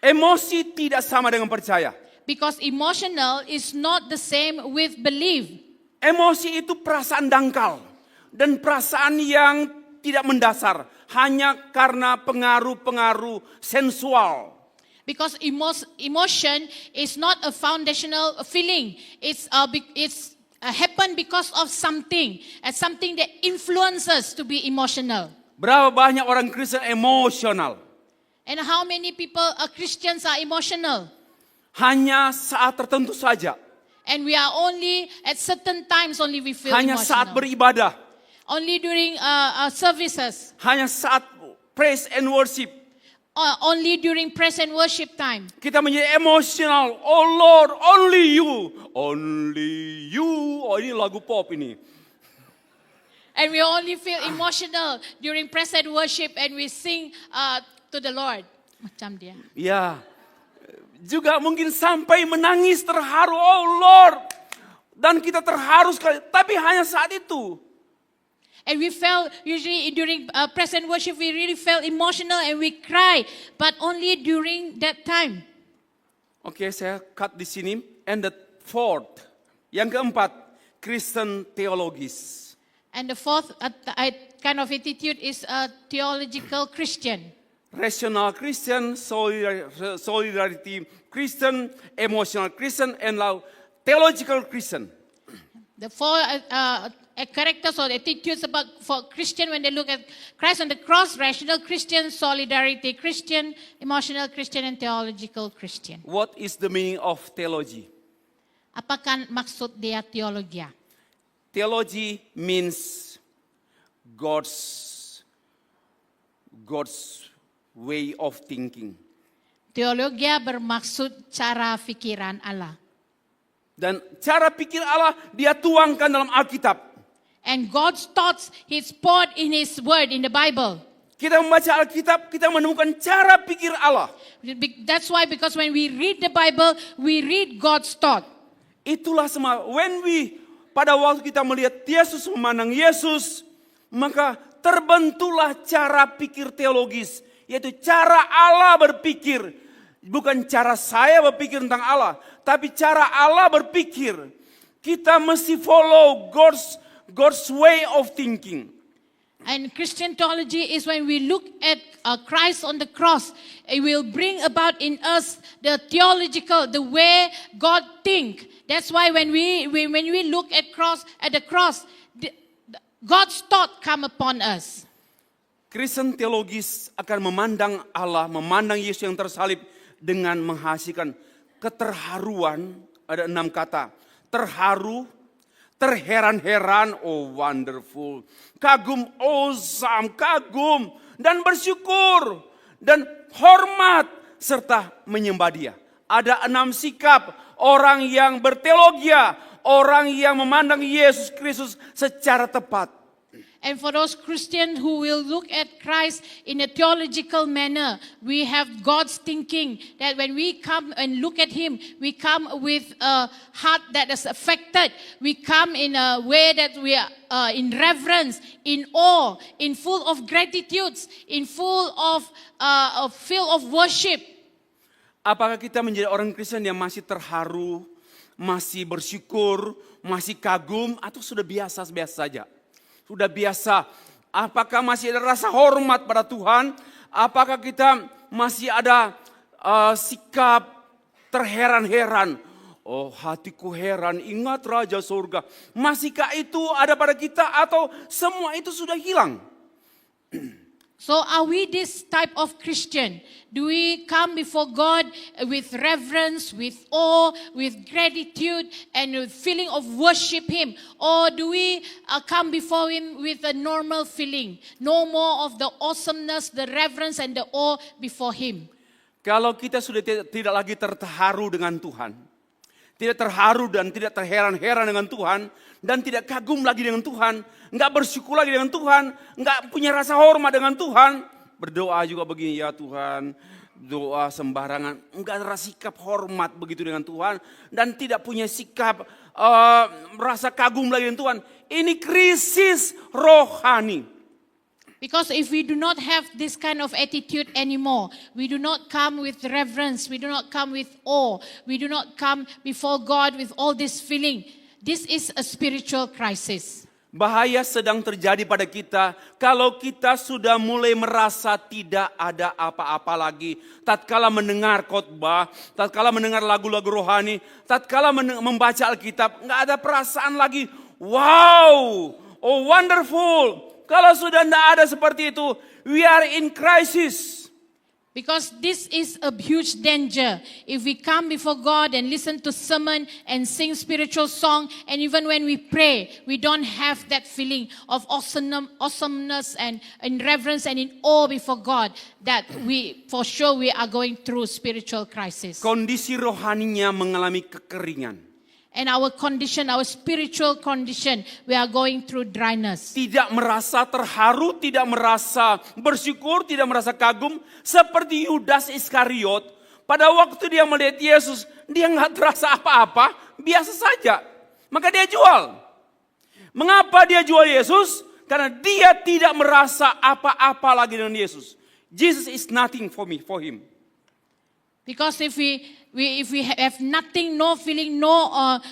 Emosi tidak sama dengan percaya. Because emotional is not the same with belief. Emosi itu perasaan dangkal. Dan perasaan yang tidak mendasar. Hanya karena pengaruh-pengaruh sensual. Because emotion is not a foundational feeling. It's happen because of something. And something that influences to be emotional. Berapa banyak orang Kristen emosional? And how many people, Christians are emotional? Hanya saat tertentu saja. And we are only, at certain times only we feel Hanya emotional. saat beribadah. Only during services. Hanya saat praise and worship. Only during praise and worship time. Kita menjadi emosional. Oh Lord, only you. Only you. Oh, ini lagu pop ini. And we only feel emotional during praise and worship and we sing to the Lord. Macam dia. Ya. Juga mungkin sampai menangis terharu. Oh Lord. Dan kita terharu sekali. Tapi hanya saat itu. And we felt, usually during praise and worship, we really felt emotional and we cry. But only during that time. Oke, saya cut di sini. And the fourth. Yang keempat, Kristen theologis. And the fourth kind of attitude is a theological Christian. rational Christian, solidarity Christian, emotional Christian, and now theological Christian. The four characters or attitudes for Christian when they look at Christ on the cross: rational Christian, solidarity Christian, emotional Christian, and theological Christian. What is the meaning of theology? Apakah maksud dia teologia? Theology means God's way of thinking. Teologia bermaksud cara pikiran Allah. Dan cara pikir Allah dia tuangkan dalam Alkitab. And God's thoughts, He's poured in His Word, in the Bible. Kita membaca Alkitab, kita menemukan cara pikir Allah. That's why, because when we read the Bible, we read God's thought. Itulah semua. Pada waktu kita melihat Yesus, memandang Yesus, maka terbentuklah cara pikir teologis. Yaitu cara Allah berpikir. Bukan cara saya berpikir tentang Allah, tapi cara Allah berpikir. Kita mesti follow God's way of thinking. And Christian theology is when we look at Christ on the cross, it will bring about in us the the way God think. That's why when we look at the cross, God's thought come upon us. Kristen teologis akan memandang Allah, memandang Yesus yang tersalib dengan menghasilkan keterharuan. Ada 6 kata. Terharu, terheran-heran, oh wonderful. Kagum, awesome, kagum. Dan bersyukur. Dan hormat. Serta menyembah dia. Ada 6 sikap orang yang berteologia. Orang yang memandang Yesus Kristus secara tepat. And for those Christians who will look at Christ in a theological manner, we have God's thinking that when we come and look at Him, we come with a heart that is affected. We come in a way that we are in reverence, in awe, in full of gratitudes, in full of worship. Apakah kita menjadi orang Kristen yang masih terharu, masih bersyukur, masih kagum, atau sudah biasa-biasa saja? Sudah biasa. Apakah masih ada rasa hormat pada Tuhan? Apakah kita masih ada sikap terheran-heran? Oh, hatiku heran, ingat Raja Surga. Masihkah itu ada pada kita atau semua itu sudah hilang? So are we this type of Christian? Do we come before God with reverence, with awe, with gratitude, and with feeling of worship Him? Or do we come before Him with a normal feeling? No more of the awesomeness, the reverence, and the awe before Him. Kalau kita sudah tidak lagi terharu dengan Tuhan, tidak terharu dan tidak terheran-heran dengan Tuhan, dan tidak kagum lagi dengan Tuhan, enggak bersyukur lagi dengan Tuhan, enggak punya rasa hormat dengan Tuhan, berdoa juga begini, ya Tuhan, doa sembarangan, enggak ada sikap hormat begitu dengan Tuhan, dan tidak punya sikap rasa kagum lagi dengan Tuhan. Ini krisis rohani. Because if we do not have this kind of attitude anymore, we do not come with reverence, we do not come with awe, we do not come before God with all this feeling. This is a spiritual crisis. Bahaya sedang terjadi pada kita kalau kita sudah mulai merasa tidak ada apa-apa lagi. Tatkala mendengar khotbah, tatkala mendengar lagu-lagu rohani, tatkala membaca Alkitab, nggak ada perasaan lagi. Wow, oh wonderful. Kalau sudah tidak ada seperti itu, we are in crisis. Because this is a huge danger. If we come before God and listen to sermon and sing spiritual song, and even when we pray, we don't have that feeling of awesomeness and in reverence and in awe before God, that we for sure we are going through spiritual crisis. Kondisi rohaninya mengalami kekeringan. And our condition, our spiritual condition, we are going through dryness. Tidak merasa terharu, tidak merasa bersyukur, tidak merasa kagum. Seperti Yudas Iskariot. Pada waktu dia melihat Yesus, dia nggak terasa apa-apa, biasa saja. Maka dia jual. Mengapa dia jual Yesus? Karena dia tidak merasa apa-apa lagi dengan Yesus. Jesus is nothing for him. Because if we have nothing, no feeling,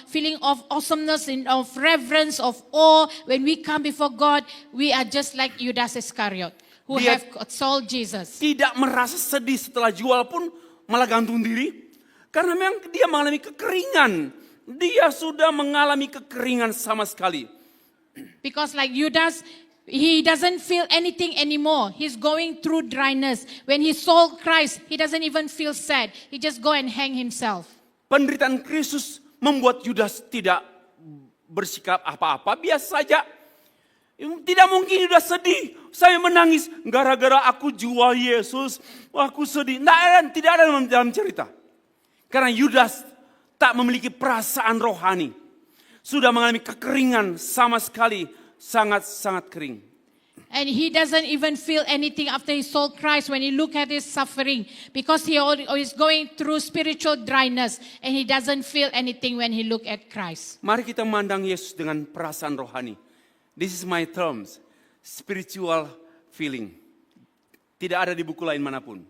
feeling of awesomeness, of reverence, of awe, when we come before God, we are just like Judas Iscariot. who Dia have sold Jesus. tidak merasa sedih setelah jual pun malah gantung diri. Karena memang dia mengalami kekeringan. Dia sudah mengalami kekeringan sama sekali. Because like Judas, he doesn't feel anything anymore. He's going through dryness. When he sold Christ, he doesn't even feel sad. He just go and hang himself. Penderitaan Kristus membuat Yudas tidak bersikap apa-apa, biasa saja. Tidak mungkin Yudas sedih. Saya menangis gara-gara aku jual Yesus. Aku sedih. Tidak ada dalam cerita. Karena Yudas tak memiliki perasaan rohani. Sudah mengalami kekeringan sama sekali. Sangat-sangat kering. And he doesn't even feel anything after he sold Christ when he look at his suffering. Because he is going through spiritual dryness. And he doesn't feel anything when he look at Christ. Mari kita memandang Yesus dengan perasaan rohani. This is my terms, spiritual feeling. Tidak ada di buku lain manapun.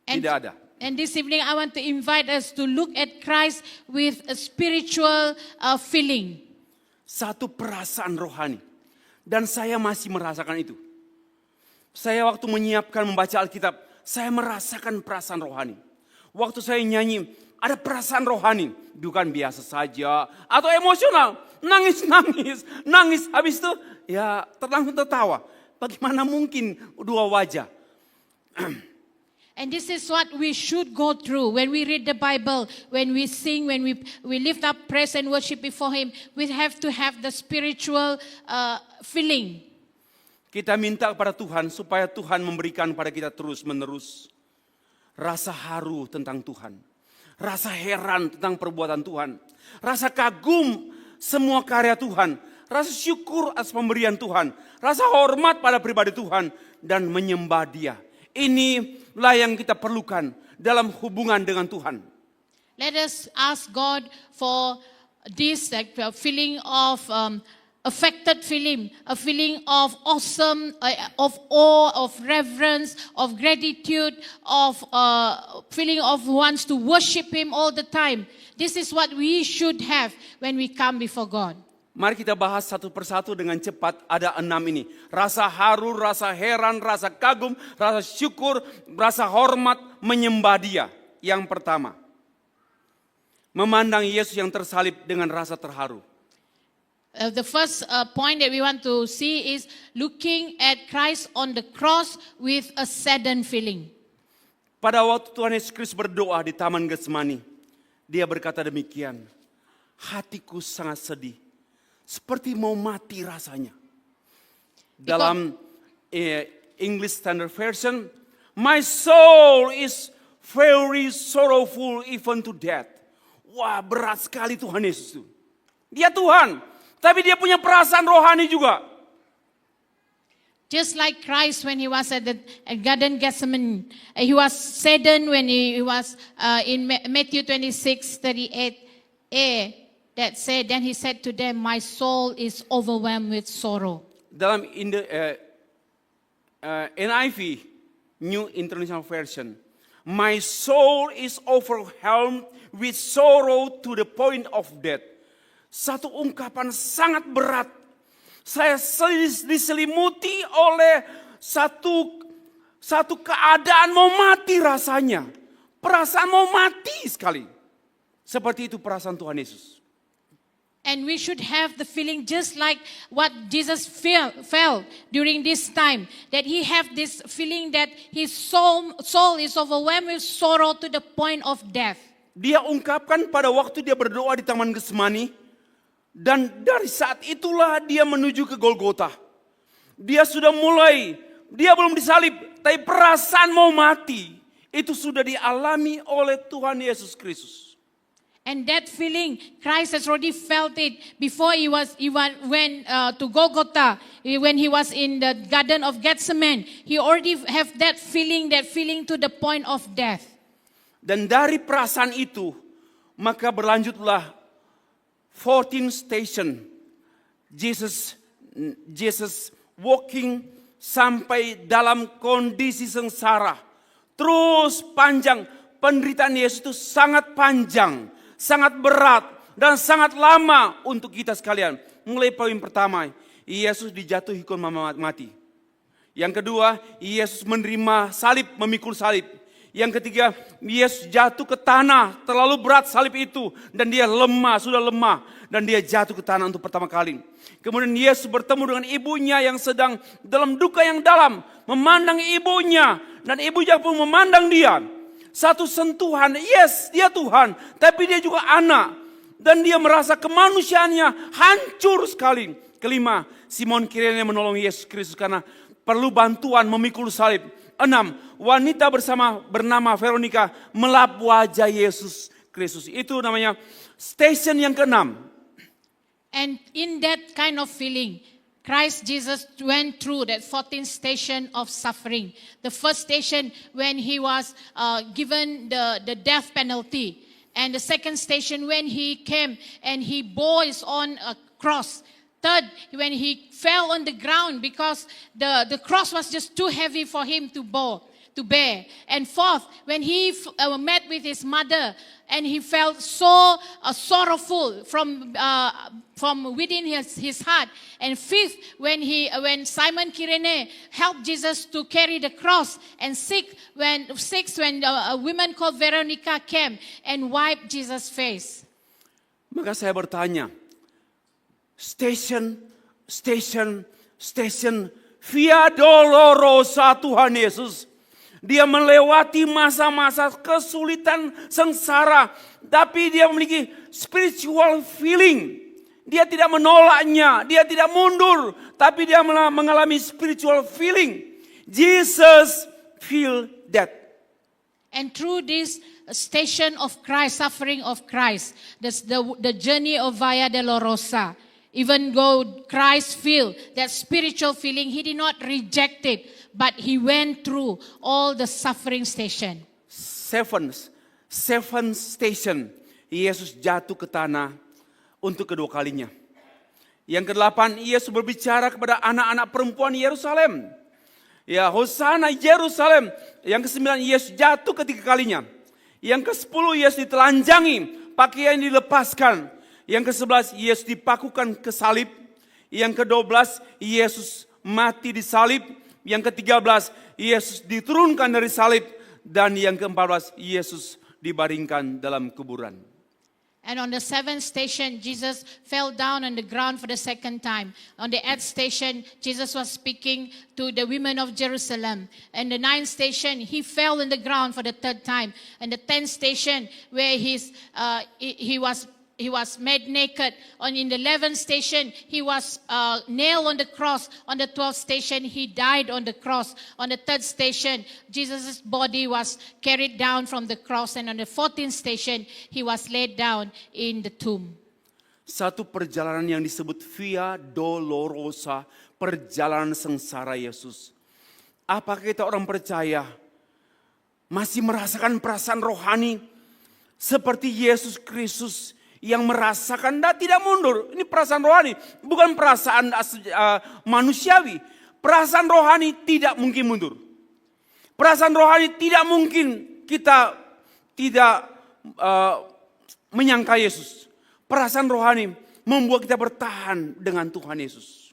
Tidak ada. And this evening I want to invite us to look at Christ with a spiritual feeling. Satu perasaan rohani. Dan saya masih merasakan itu. Saya waktu menyiapkan membaca Alkitab, saya merasakan perasaan rohani. Waktu saya nyanyi, ada perasaan rohani. Bukan biasa saja. Atau emosional. Nangis. Habis itu ya langsung tertawa. Bagaimana mungkin dua wajah? And this is what we should go through when we read the Bible, when we sing, when we lift up praise and worship before Him. We have to have the spiritual feeling. Kita minta kepada Tuhan supaya Tuhan memberikan pada kita terus-menerus rasa haru tentang Tuhan. Rasa heran tentang perbuatan Tuhan. Rasa kagum semua karya Tuhan. Rasa syukur atas pemberian Tuhan. Rasa hormat pada pribadi Tuhan. Dan menyembah Dia. Inilah yang kita perlukan dalam hubungan dengan Tuhan. Let us ask God for this feeling of affected feeling, a feeling of awesome, of awe, of reverence, of gratitude, of feeling of wants to worship Him all the time. This is what we should have when we come before God. Mari kita bahas satu persatu dengan cepat. Ada 6 ini. Rasa haru, rasa heran, rasa kagum, rasa syukur, rasa hormat, menyembah Dia. Yang pertama, memandang Yesus yang tersalib dengan rasa terharu. The first point that we want to see is looking at Christ on the cross with a saddened feeling. Pada waktu Tuhan Yesus Kristus berdoa di Taman Getsemani, Dia berkata demikian, hatiku sangat sedih, seperti mau mati rasanya. Dalam English Standard Version, my soul is very sorrowful even to death. Wah, berat sekali Tuhan Yesus itu. Dia Tuhan, tapi dia punya perasaan rohani juga. Just like Christ when He was at the Garden Gethsemane, He was saddened when He was in Matthew 26:38a that said, then He said to them, my soul is overwhelmed with sorrow. Dalam NIV, New International Version, my soul is overwhelmed with sorrow to the point of death. Satu ungkapan sangat berat. Saya diselimuti oleh satu keadaan mau mati rasanya. Perasaan mau mati sekali. Seperti itu perasaan Tuhan Yesus. And we should have the feeling just like what Jesus felt during this time. That He have this feeling that His soul is overwhelmed with sorrow to the point of death. Dia ungkapkan pada waktu dia berdoa di Taman Getsemani. Dan dari saat itulah dia menuju ke Golgota. Dia sudah mulai, dia belum disalib, tapi perasaan mau mati itu sudah dialami oleh Tuhan Yesus Kristus. And that feeling, Christ has already felt it before he went to Golgotha, when He was in the Garden of Gethsemane. He already have that feeling to the point of death. Dan dari perasaan itu, maka berlanjutlah 14 station, Jesus walking sampai dalam kondisi sengsara. Terus panjang, penderitaan Yesus itu sangat panjang, sangat berat, dan sangat lama untuk kita sekalian. Mulai poin pertama, Yesus dijatuhi hukuman mati. Yang kedua, Yesus menerima salib, memikul salib. Yang ketiga, Yesus jatuh ke tanah, terlalu berat salib itu. Dan dia lemah, sudah lemah. Dan dia jatuh ke tanah untuk pertama kali. Kemudian Yesus bertemu dengan ibunya yang sedang dalam duka yang dalam. Memandang ibunya, dan ibunya pun memandang dia. Satu sentuhan, yes dia Tuhan, tapi dia juga anak. Dan dia merasa kemanusiaannya hancur sekali. Kelima, Simon Kirene menolong Yesus Kristus karena perlu bantuan memikul salib. 6. Wanita bernama Veronica melap wajah Yesus Kristus. Itu namanya station yang ke-6. And in that kind of feeling, Christ Jesus went through that 14th station of suffering. The first station when he was given the death penalty. And the second station when he came and he bore his own cross. Third, when he fell on the ground because the cross was just too heavy for him to bear. And fourth, when he met with his mother and he felt so sorrowful from within his heart. And fifth, when Simon Kirene helped Jesus to carry the cross. And sixth, when a woman called Veronica came and wiped Jesus' face. Maka saya bertanya, station, Via Dolorosa Tuhan Yesus. Dia melewati masa-masa kesulitan, sengsara. Tapi dia memiliki spiritual feeling. Dia tidak menolaknya, dia tidak mundur. Tapi dia mengalami spiritual feeling. Jesus feel that. And through this station of Christ, suffering of Christ, the journey of Via Dolorosa, even though Christ feel that spiritual feeling, he did not reject it, but he went through all the suffering station. Seven station, Yesus jatuh ke tanah untuk kedua kalinya. Yang ke-8, Yesus berbicara kepada anak-anak perempuan Yerusalem. Ya, Hosana Yerusalem. Yang ke-9, Yesus jatuh ketiga kalinya. Yang ke-10, Yesus ditelanjangi, pakaian dilepaskan. Yang ke-11, Yesus dipakukan ke salib. Yang ke-12, Yesus mati di salib. Yang ke-13, Yesus diturunkan dari salib. Dan yang ke-14, Yesus dibaringkan dalam kuburan. And on the 7th station, Jesus fell down on the ground for the second time. On the 8th station, Jesus was speaking to the women of Jerusalem. And the 9th station, he fell on the ground for the 3rd time. And the 10th station, where he was made naked. In the 11th station, he was nailed on the cross. On the 12th station, he died on the cross. On the 3rd station, Jesus' body was carried down from the cross. And on the 14th station, he was laid down in the tomb. Satu perjalanan yang disebut Via Dolorosa, perjalanan sengsara Yesus. Apakah kita orang percaya masih merasakan perasaan rohani seperti Yesus Kristus yang merasakan dan tidak mundur? Ini perasaan rohani, bukan perasaan manusiawi. Perasaan rohani tidak mungkin mundur. Perasaan rohani tidak mungkin kita tidak menyangka Yesus. Perasaan rohani membuat kita bertahan dengan Tuhan Yesus.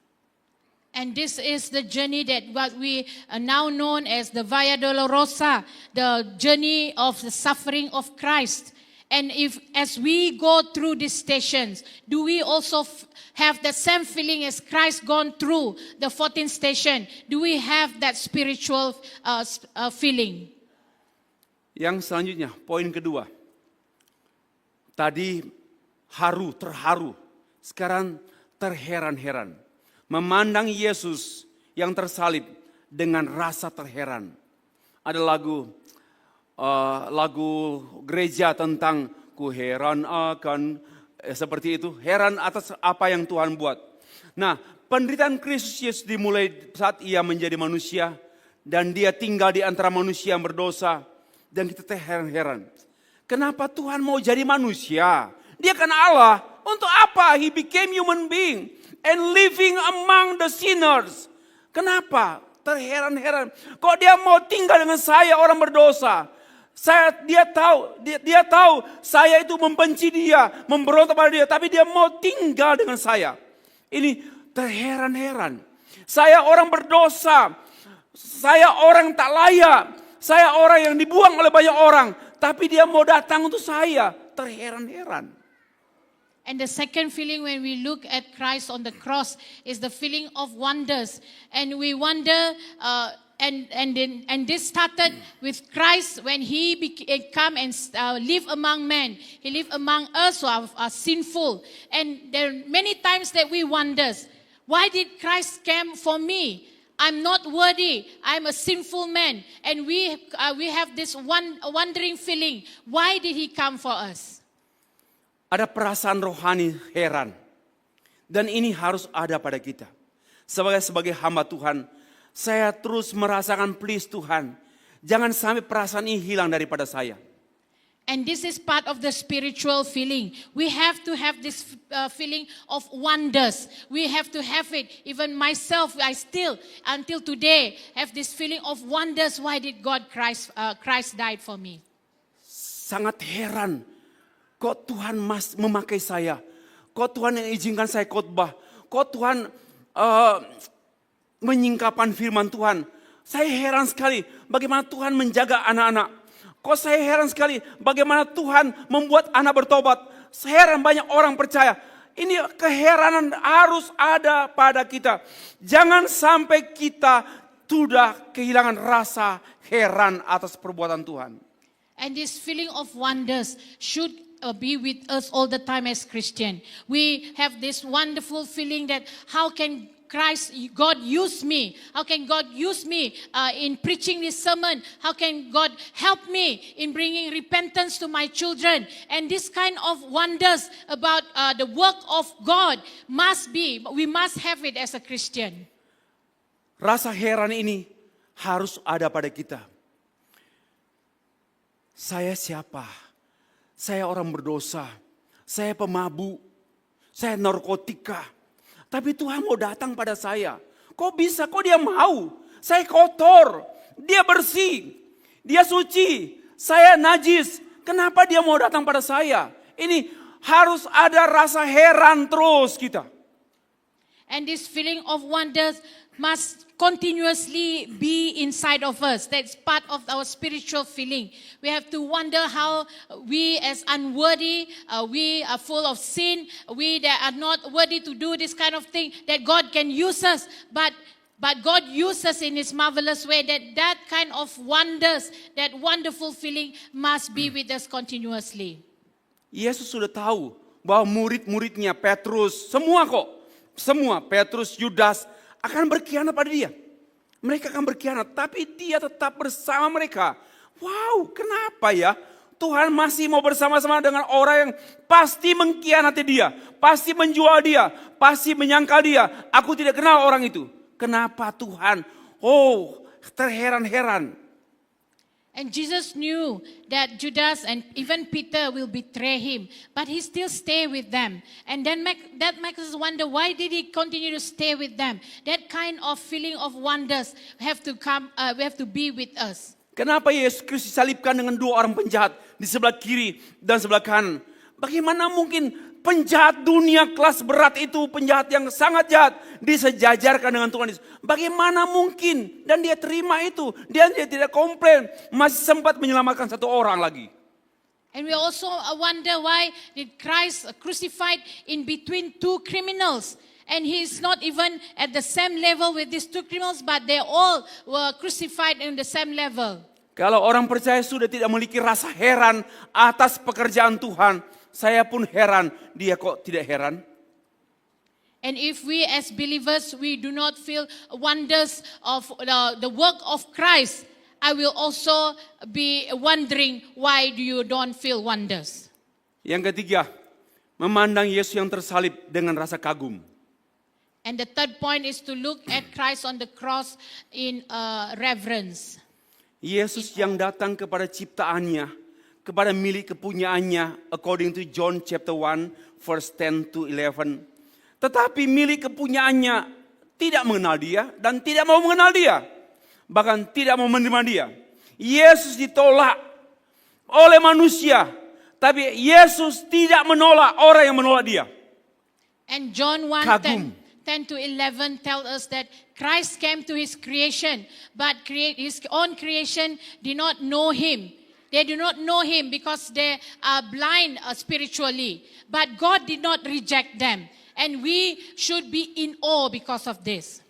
And this is the journey that what we are now known as the Via Dolorosa, the journey of the suffering of Christ. And as we go through these stations, do we also have the same feeling as Christ gone through the 14th station? Do we have that spiritual feeling? Yang selanjutnya, poin kedua. Tadi terharu. Sekarang terheran-heran. Memandang Yesus yang tersalib dengan rasa terheran. Ada lagu gereja tentang ku heran akan seperti itu, heran atas apa yang Tuhan buat. Nah, penderitaan Kristus Yesus dimulai saat ia menjadi manusia dan dia tinggal di antara manusia yang berdosa dan kita terheran-heran. Kenapa Tuhan mau jadi manusia? Dia kan Allah. Untuk apa? He became human being and living among the sinners. Kenapa? Terheran-heran. Kok dia mau tinggal dengan saya orang berdosa? Dia tahu saya itu membenci dia, memberontak pada dia, tapi dia mau tinggal dengan saya. Ini terheran-heran. Saya orang berdosa, Saya orang tak layak. Saya orang yang dibuang oleh banyak orang. Tapi dia mau datang untuk saya. Terheran-heran. And the second feeling when we look at Christ on the cross is the feeling of wonders. And we wonder, and this started with Christ when he come and live among men. He lived among us who are sinful. And there are many times that we wonder, why did Christ come for me? I'm not worthy. I'm a sinful man. And we have this wondering feeling. Why did he come for us? Ada perasaan rohani heran. Dan ini harus ada pada kita. Sebagai hamba Tuhan, saya terus merasakan please Tuhan. Jangan sampai perasaan ini hilang daripada saya. And this is part of the spiritual feeling. We have to have this feeling of wonders. We have to have it. Even myself, I still, until today, have this feeling of wonders. Why did Christ died for me? Sangat heran. Kok Tuhan memakai saya? Kok Tuhan yang izinkan saya khotbah? Kok Tuhan menyingkapkan firman Tuhan? Saya heran sekali bagaimana Tuhan menjaga anak-anak. Kok saya heran sekali bagaimana Tuhan membuat anak bertobat. Saya heran banyak orang percaya. Ini keheranan harus ada pada kita. Jangan sampai kita sudah kehilangan rasa heran atas perbuatan Tuhan. And this feeling of wonders should be with us all the time as Christian. We have this wonderful feeling that how can God use me? How can God use me in preaching this sermon? How can God help me in bringing repentance to my children? And this kind of wonders about the work of God we must have it as a Christian. Rasa heran ini harus ada pada kita. Saya siapa? Saya orang berdosa, saya pemabuk, saya narkotika. Tapi Tuhan mau datang pada saya. Kok bisa? Kok dia mau? Saya kotor, dia bersih, dia suci, saya najis. Kenapa dia mau datang pada saya? Ini harus ada rasa heran terus kita. And this feeling of wonders must continuously be inside of us. That's part of our spiritual feeling. We have to wonder how we as unworthy, we are full of sin, we that are not worthy to do this kind of thing, that God can use us. But God uses us in His marvelous way, that kind of wonders, that wonderful feeling must be with us continuously. Yesus sudah tahu bahwa murid-muridnya, Petrus, semua Petrus, Yudas, akan berkhianat pada dia. Mereka akan berkhianat, tapi dia tetap bersama mereka. Wow, kenapa ya? Tuhan masih mau bersama-sama dengan orang yang pasti mengkhianati dia. Pasti menjual dia, pasti menyangkal dia. Aku tidak kenal orang itu. Kenapa Tuhan? Oh, terheran-heran. And Jesus knew that Judas and even Peter will betray him, but he still stay with them. And then that makes us wonder, why did he continue to stay with them? That kind of feeling of wonders have to come. We have to be with us. Kenapa Yesus Kristus disalibkan dengan dua orang penjahat di sebelah kiri dan sebelah kanan? Bagaimana mungkin penjahat dunia kelas berat itu, penjahat yang sangat jahat, disejajarkan dengan Tuhan Yesus? Bagaimana mungkin? Dan dia terima itu. Dia tidak komplain. Masih sempat menyelamatkan satu orang lagi. And we also wonder, why did Christ crucified in between two criminals? And He's not even at the same level with these two criminals, but they all were crucified in the same level. Kalau orang percaya sudah tidak memiliki rasa heran atas pekerjaan Tuhan, saya pun heran, dia kok tidak heran? And if we as believers, we do not feel wonders of the work of Christ, I will also be wondering, why do you don't feel wonders? Yang ketiga, memandang Yesus yang tersalib dengan rasa kagum. And the third point is to look at Christ on the cross in reverence. Yesus yang datang kepada ciptaannya, kepada milik kepunyaannya, according to John chapter 1, verse 10 to 11. Tetapi milik kepunyaannya tidak mengenal dia dan tidak mau mengenal dia. Bahkan tidak mau menerima dia. Yesus ditolak oleh manusia, tapi Yesus tidak menolak orang yang menolak dia. And John Kagum. 1:10 10 to 11 tell us that Christ came to his creation, but his own creation did not know him. They do not know him because they are blind spiritually. But God did not reject them. And we should be in awe because of this.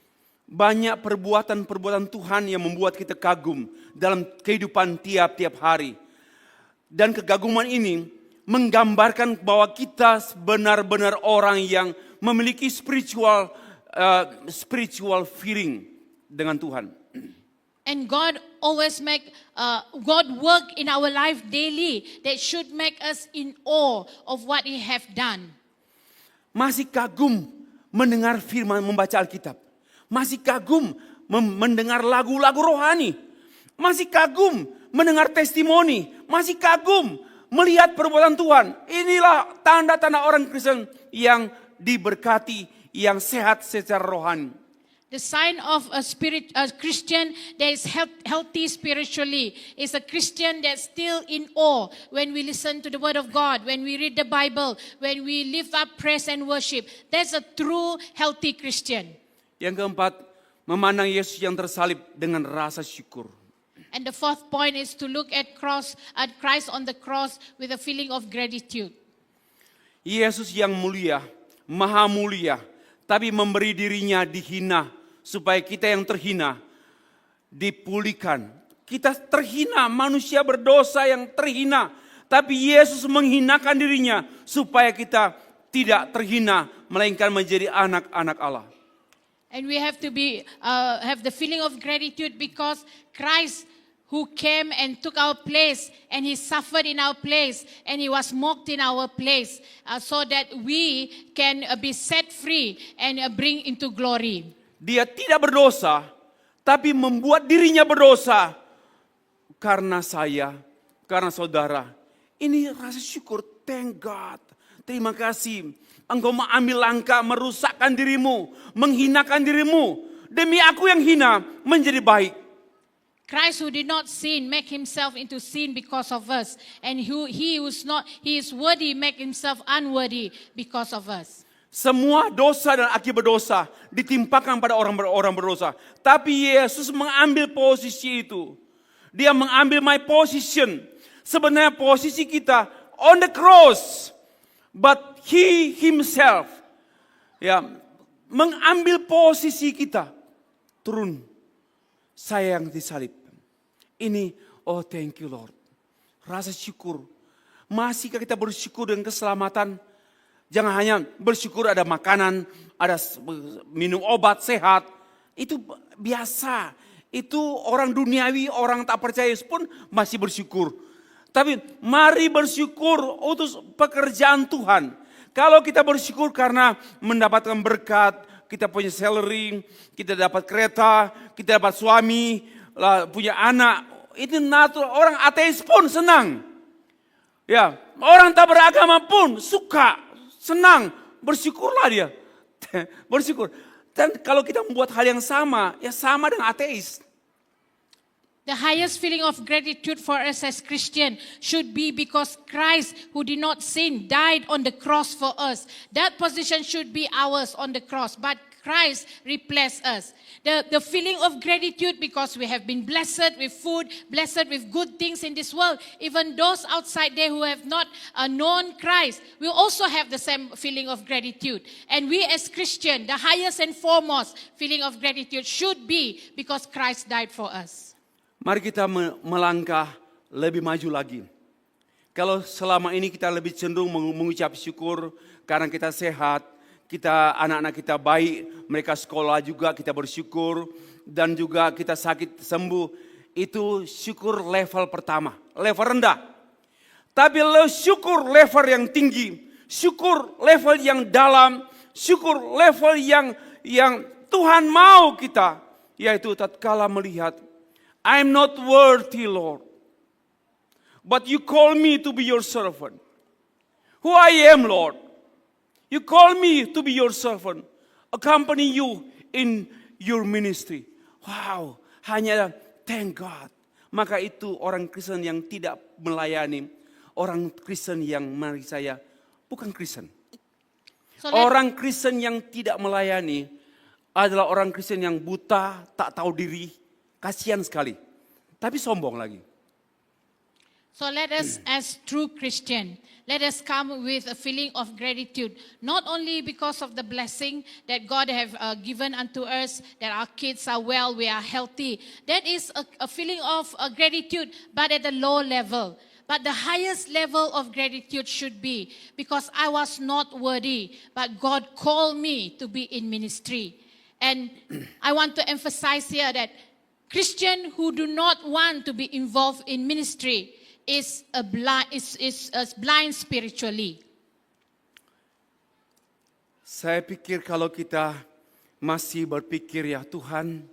Banyak perbuatan-perbuatan Tuhan yang membuat kita kagum dalam kehidupan tiap-tiap hari. Dan kegaguman ini menggambarkan bahwa kita benar-benar orang yang memiliki spiritual feeling dengan Tuhan. And God always God work in our life daily that should make us in awe of what He have done. Masih kagum mendengar firman, membaca Alkitab. Masih kagum mendengar lagu-lagu rohani. Masih kagum mendengar testimoni. Masih kagum melihat perbuatan Tuhan. Inilah tanda-tanda orang Kristen yang diberkati, yang sehat secara rohani. The sign of a Christian that is healthy spiritually is a Christian that's still in awe when we listen to the Word of God, when we read the Bible, when we lift up praise and worship. That's a true healthy Christian. Yang keempat, memandang Yesus yang tersalib dengan rasa syukur. And the fourth point is to look at Christ on the cross with a feeling of gratitude. Yesus yang mulia, maha mulia, tapi memberi dirinya dihina supaya kita yang terhina dipulihkan. Kita terhina, manusia berdosa yang terhina, tapi Yesus menghinakan dirinya supaya kita tidak terhina, melainkan menjadi anak-anak Allah. And we have to have the feeling of gratitude because Christ who came and took our place and He suffered in our place and He was mocked in our place so that we can be set free and bring into glory. Dia tidak berdosa, tapi membuat dirinya berdosa karena saya, karena saudara. Ini rasa syukur, thank God. Terima kasih. Engkau mengambil langkah merusakkan dirimu, menghinakan dirimu. Demi aku yang hina menjadi baik. Christ who did not sin make himself into sin because of us, and he is worthy make himself unworthy because of us. Semua dosa dan akibat dosa ditimpakan pada orang berdosa. Tapi Yesus mengambil posisi itu. Dia mengambil my position. Sebenarnya posisi kita on the cross. But He Himself mengambil posisi kita. Turun. Saya yang disalib. Ini, oh thank you Lord. Rasa syukur. Masihkah kita bersyukur dengan keselamatan? Jangan hanya bersyukur ada makanan, ada minum obat sehat. Itu biasa. Itu orang duniawi, orang tak percaya pun masih bersyukur. Tapi mari bersyukur untuk pekerjaan Tuhan. Kalau kita bersyukur karena mendapatkan berkat, kita punya salary, kita dapat kereta, kita dapat suami, punya anak. Itu natural, orang ateis pun senang. Ya, orang tak beragama pun suka, senang, bersyukurlah dia. Bersyukur. Dan kalau kita membuat hal yang sama, ya sama dengan ateis. The highest feeling of gratitude for us as Christians should be because Christ, who did not sin, died on the cross for us. That position should be ours on the cross, but Christ replaced us. The feeling of gratitude because we have been blessed with food, blessed with good things in this world. Even those outside there who have not known Christ will also have the same feeling of gratitude. And we as Christians, the highest and foremost feeling of gratitude should be because Christ died for us. Mari kita melangkah lebih maju lagi. Kalau selama ini kita lebih cenderung mengucap syukur karena kita sehat, kita anak-anak kita baik, mereka sekolah juga kita bersyukur, dan juga kita sakit sembuh, itu syukur level pertama, level rendah. Tapi syukur level yang tinggi, syukur level yang dalam, syukur level yang Tuhan mau kita, yaitu tatkala melihat, I'm not worthy, Lord. But you call me to be your servant. Who I am, Lord. You call me to be your servant. Accompany you in your ministry. Wow, hanya thank God. Maka itu orang Kristen yang tidak melayani. Orang Kristen yang mari saya bukan Kristen. So let- Orang Kristen yang tidak melayani adalah orang Kristen yang buta, tak tahu diri, kasihan sekali. Tapi sombong lagi. So let us, as true Christian, let us come with a feeling of gratitude, not only because of the blessing that God have given unto us, that our kids are well, we are healthy. That is a feeling of gratitude, but at a low level. But the highest level of gratitude should be because I was not worthy, but God called me to be in ministry. And I want to emphasize here that Christians who do not want to be involved in ministry is blind spiritually. Saya pikir kalau kita masih berpikir ya Tuhan,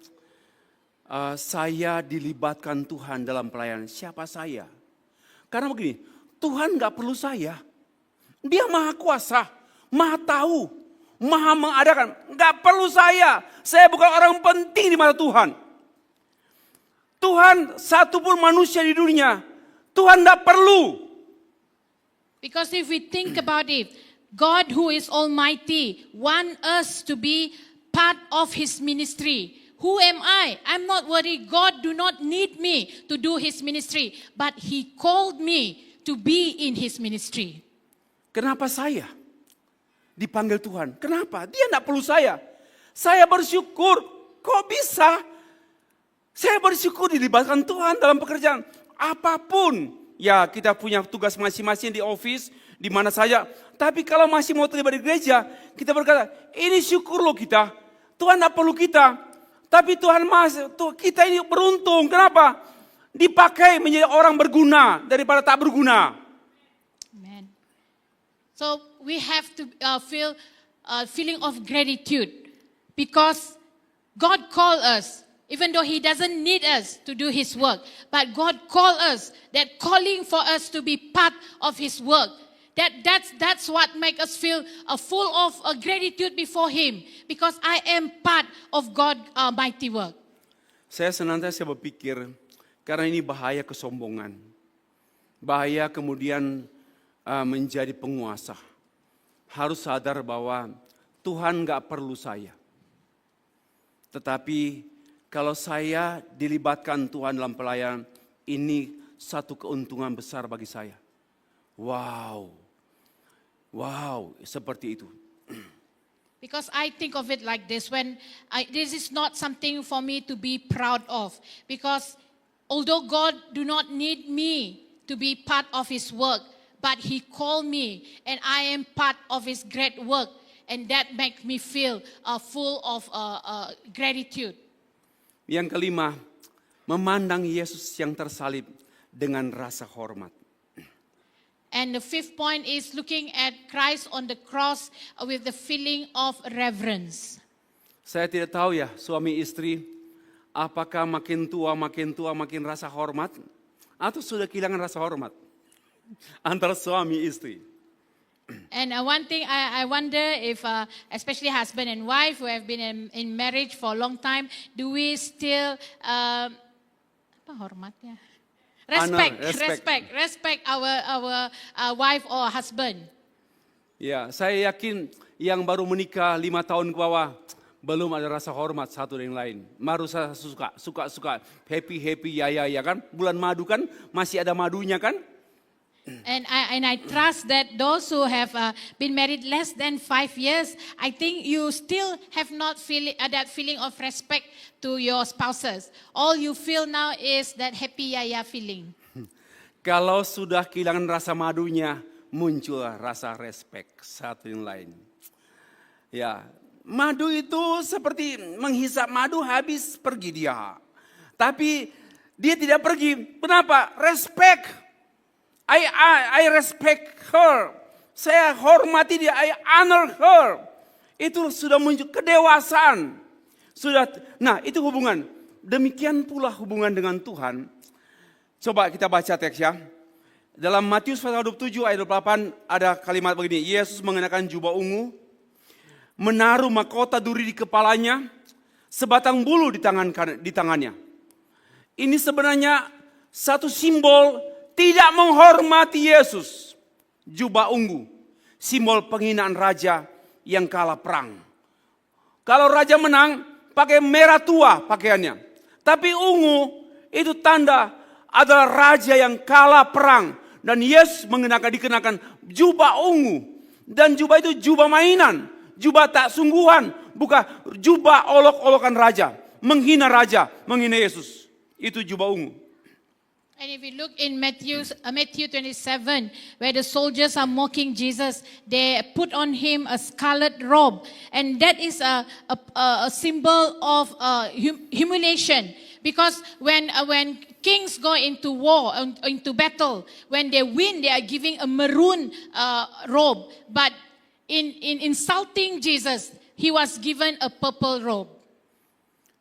saya dilibatkan Tuhan dalam pelayanan. Siapa saya? Karena begini, Tuhan gak perlu saya. Dia maha kuasa, maha tahu, maha mengadakan. Gak perlu saya. Saya bukan orang penting di mata Tuhan. Tuhan satu pun manusia di dunia, Tuhan gak perlu. Because if we think about it, God who is almighty want us to be part of his ministry. Who am I? I'm not worthy. God do not need me to do his ministry. But he called me to be in his ministry. Kenapa saya dipanggil Tuhan? Kenapa? Dia gak perlu saya. Saya bersyukur. Kok bisa? Saya bersyukur dilibatkan Tuhan dalam pekerjaan. Apapun, ya kita punya tugas masing-masing di office, di mana saja. Tapi kalau masih mau terlibat di gereja, kita berkata, ini syukur loh kita. Tuhan tidak perlu kita. Tapi Tuhan kita ini beruntung. Kenapa? Dipakai menjadi orang berguna daripada tak berguna. Amen. So we have to feel a feeling of gratitude because God called us. Even though he doesn't need us to do his work. But God called us, that calling for us to be part of his work. That's what makes us feel full of gratitude before him. Because I am part of God's mighty work. Saya senantiasa berpikir, karena ini bahaya kesombongan. Bahaya kemudian menjadi penguasa. Harus sadar bahwa Tuhan gak perlu saya. Tetapi kalau saya dilibatkan Tuhan dalam pelayanan, ini satu keuntungan besar bagi saya. Wow, seperti itu. Because I think of it like this, this is not something for me to be proud of. Because although God do not need me to be part of his work, but he called me and I am part of his great work. And that makes me feel full of gratitude. Yang kelima, memandang Yesus yang tersalib dengan rasa hormat. And the fifth point is looking at Christ on the cross with the feeling of reverence. Saya tidak tahu ya, suami istri, apakah makin tua makin rasa hormat, atau sudah kehilangan rasa hormat antara suami istri. And one thing I wonder if, especially husband and wife who have been in marriage for a long time, do we still apa hormatnya? Respect our wife or husband. Ya, saya yakin yang baru menikah 5 tahun ke bawah belum ada rasa hormat satu dengan lain. Baru saya suka, happy, ya kan? Bulan madu kan masih ada madunya kan? And I trust that those who have been married less than 5 years, I think you still have not that feeling of respect to your spouses. All you feel now is that happy yaya feeling. Kalau sudah kehilangan rasa madunya, muncul rasa respect satu yang lain. Ya, madu itu seperti menghisap madu habis pergi dia. Tapi dia tidak pergi. Kenapa? Respect. I respect her. Saya hormati dia. I honor her. Itu sudah muncul kedewasaan. Nah itu hubungan. Demikian pula hubungan dengan Tuhan. Coba kita baca teks ya. Dalam Matius pasal 27 ayat 28 ada kalimat begini. Yesus mengenakan jubah ungu. Menaruh mahkota duri di kepalanya. Sebatang bulu di tangannya. Ini sebenarnya satu simbol tidak menghormati Yesus. Jubah ungu, simbol penghinaan raja, yang kalah perang. Kalau raja menang, pakai merah tua pakaiannya. Tapi ungu itu tanda adalah raja yang kalah perang. Dan Yesus dikenakan jubah ungu. Dan jubah itu jubah mainan. Jubah tak sungguhan. Bukan jubah olok-olokan raja. Menghina raja, menghina Yesus. Itu jubah ungu. And if you look in Matthew 27, where the soldiers are mocking Jesus, they put on him a scarlet robe. And that is a symbol of humiliation. Because when kings go into war, into battle, when they win, they are giving a maroon robe. But in insulting Jesus, he was given a purple robe.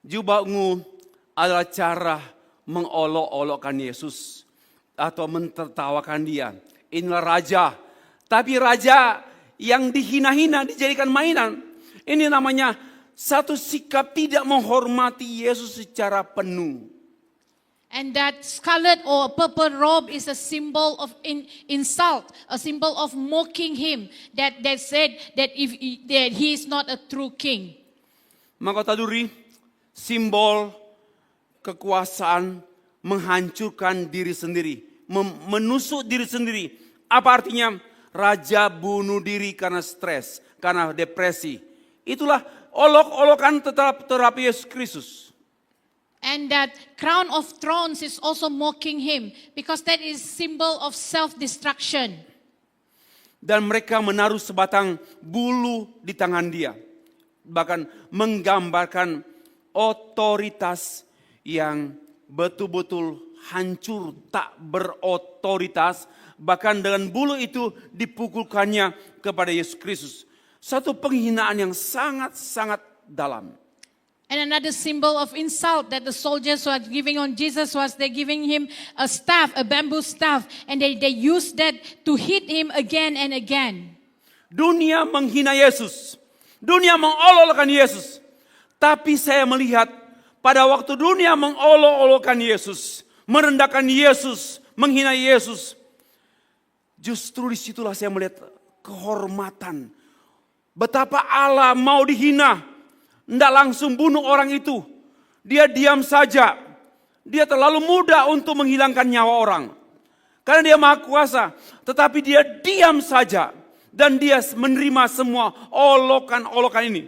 Jubah ungu adalah cara mengolok-olokkan Yesus atau mentertawakan dia. Inilah raja, tapi raja yang dihina-hina, dijadikan mainan. Ini namanya satu sikap tidak menghormati Yesus secara penuh. And that scarlet or purple robe is a symbol of insult, a symbol of mocking him. That said that that he is not a true king. Maka taduri, simbol kekuasaan menghancurkan diri sendiri, menusuk diri sendiri. Apa artinya? Raja bunuh diri karena stres, karena depresi. Itulah olok-olokan terhadap Yesus Kristus. And that crown of thorns is also mocking him because that is symbol of self-destruction. Dan mereka menaruh sebatang bulu di tangan dia. Bahkan menggambarkan otoritas yang betul-betul hancur, tak berotoritas. Bahkan dengan bulu itu dipukulkannya kepada Yesus Kristus. Satu penghinaan yang sangat-sangat dalam. And another symbol of insult that the soldiers were giving on Jesus was they giving him a staff, a bamboo staff. And they used that to hit him again and again. Dunia menghina Yesus. Dunia mengolok-olokkan Yesus. Tapi saya melihat pada waktu dunia mengolok-olokkan Yesus, merendahkan Yesus, menghina Yesus, justru disitulah saya melihat kehormatan. Betapa Allah mau dihina, tidak langsung bunuh orang itu. Dia diam saja. Dia terlalu mudah untuk menghilangkan nyawa orang. Karena dia maha kuasa, tetapi dia diam saja. Dan dia menerima semua olokan-olokan ini.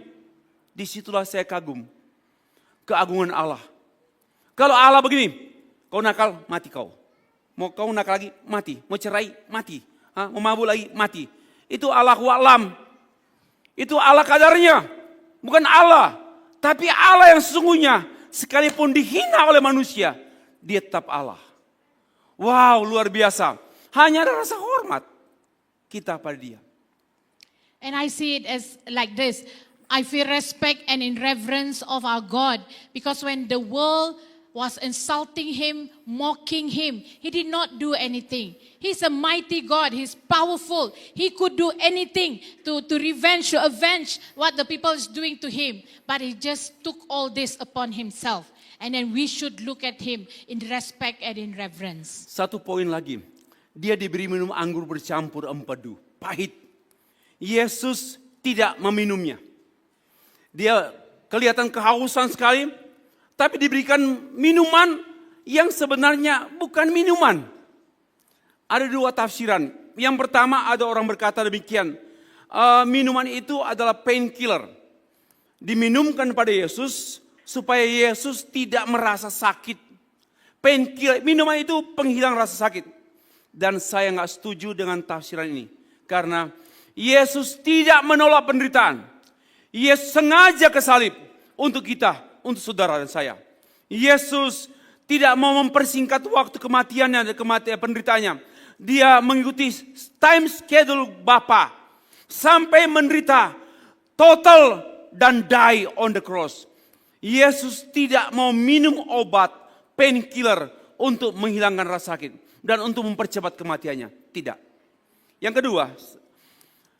Disitulah saya kagum. Keagungan Allah. Kalau Allah begini, kau nakal, mati kau. Mau kau nakal lagi, mati. Mau cerai, mati. Mau mabuk lagi, mati. Itu Allahu A'lam. Itu Allah kadarnya. Bukan Allah. Tapi Allah yang sesungguhnya, sekalipun dihina oleh manusia, dia tetap Allah. Wow, luar biasa. Hanya ada rasa hormat kita pada dia. And I see it as like this. I feel respect and in reverence of our God. Because when the world was insulting him, mocking him, he did not do anything. He's a mighty God. He's powerful. He could do anything to avenge what the people is doing to him. But he just took all this upon himself. And then we should look at him in respect and in reverence. Satu poin lagi. Dia diberi minum anggur bercampur empedu. Pahit. Yesus tidak meminumnya. Dia kelihatan kehausan sekali, tapi diberikan minuman yang sebenarnya bukan minuman. Ada dua tafsiran. Yang pertama ada orang berkata demikian, minuman itu adalah painkiller. Diminumkan pada Yesus supaya Yesus tidak merasa sakit. Painkiller, minuman itu penghilang rasa sakit. Dan saya nggak setuju dengan tafsiran ini. Karena Yesus tidak menolak penderitaan. Yesus sengaja ke salib untuk kita, untuk saudara dan saya. Yesus tidak mau mempersingkat waktu kematiannya dan penderitaannya. Dia mengikuti time schedule Bapa sampai menderita total dan die on the cross. Yesus tidak mau minum obat painkiller untuk menghilangkan rasa sakit dan untuk mempercepat kematiannya. Tidak. Yang kedua,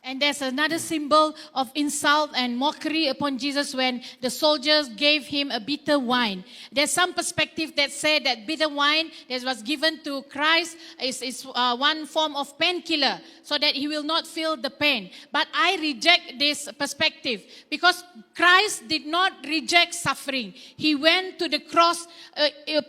And there's another symbol of insult and mockery upon Jesus when the soldiers gave him a bitter wine. There's some perspective that say that bitter wine that was given to Christ is one form of painkiller so that he will not feel the pain. But I reject this perspective because Christ did not reject suffering. He went to the cross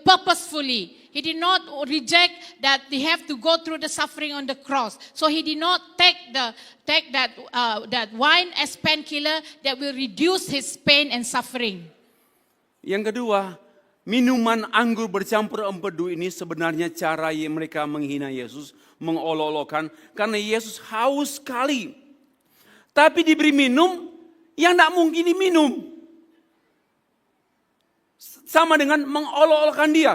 purposefully. He did not reject that they have to go through the suffering on the cross. So he did not take that wine as painkiller that will reduce his pain and suffering. Yang kedua, minuman anggur bercampur empedu ini sebenarnya cara mereka menghina Yesus, mengolok-olokkan karena Yesus haus sekali. Tapi diberi minum yang tidak mungkin diminum. Sama dengan mengolok-olokkan dia.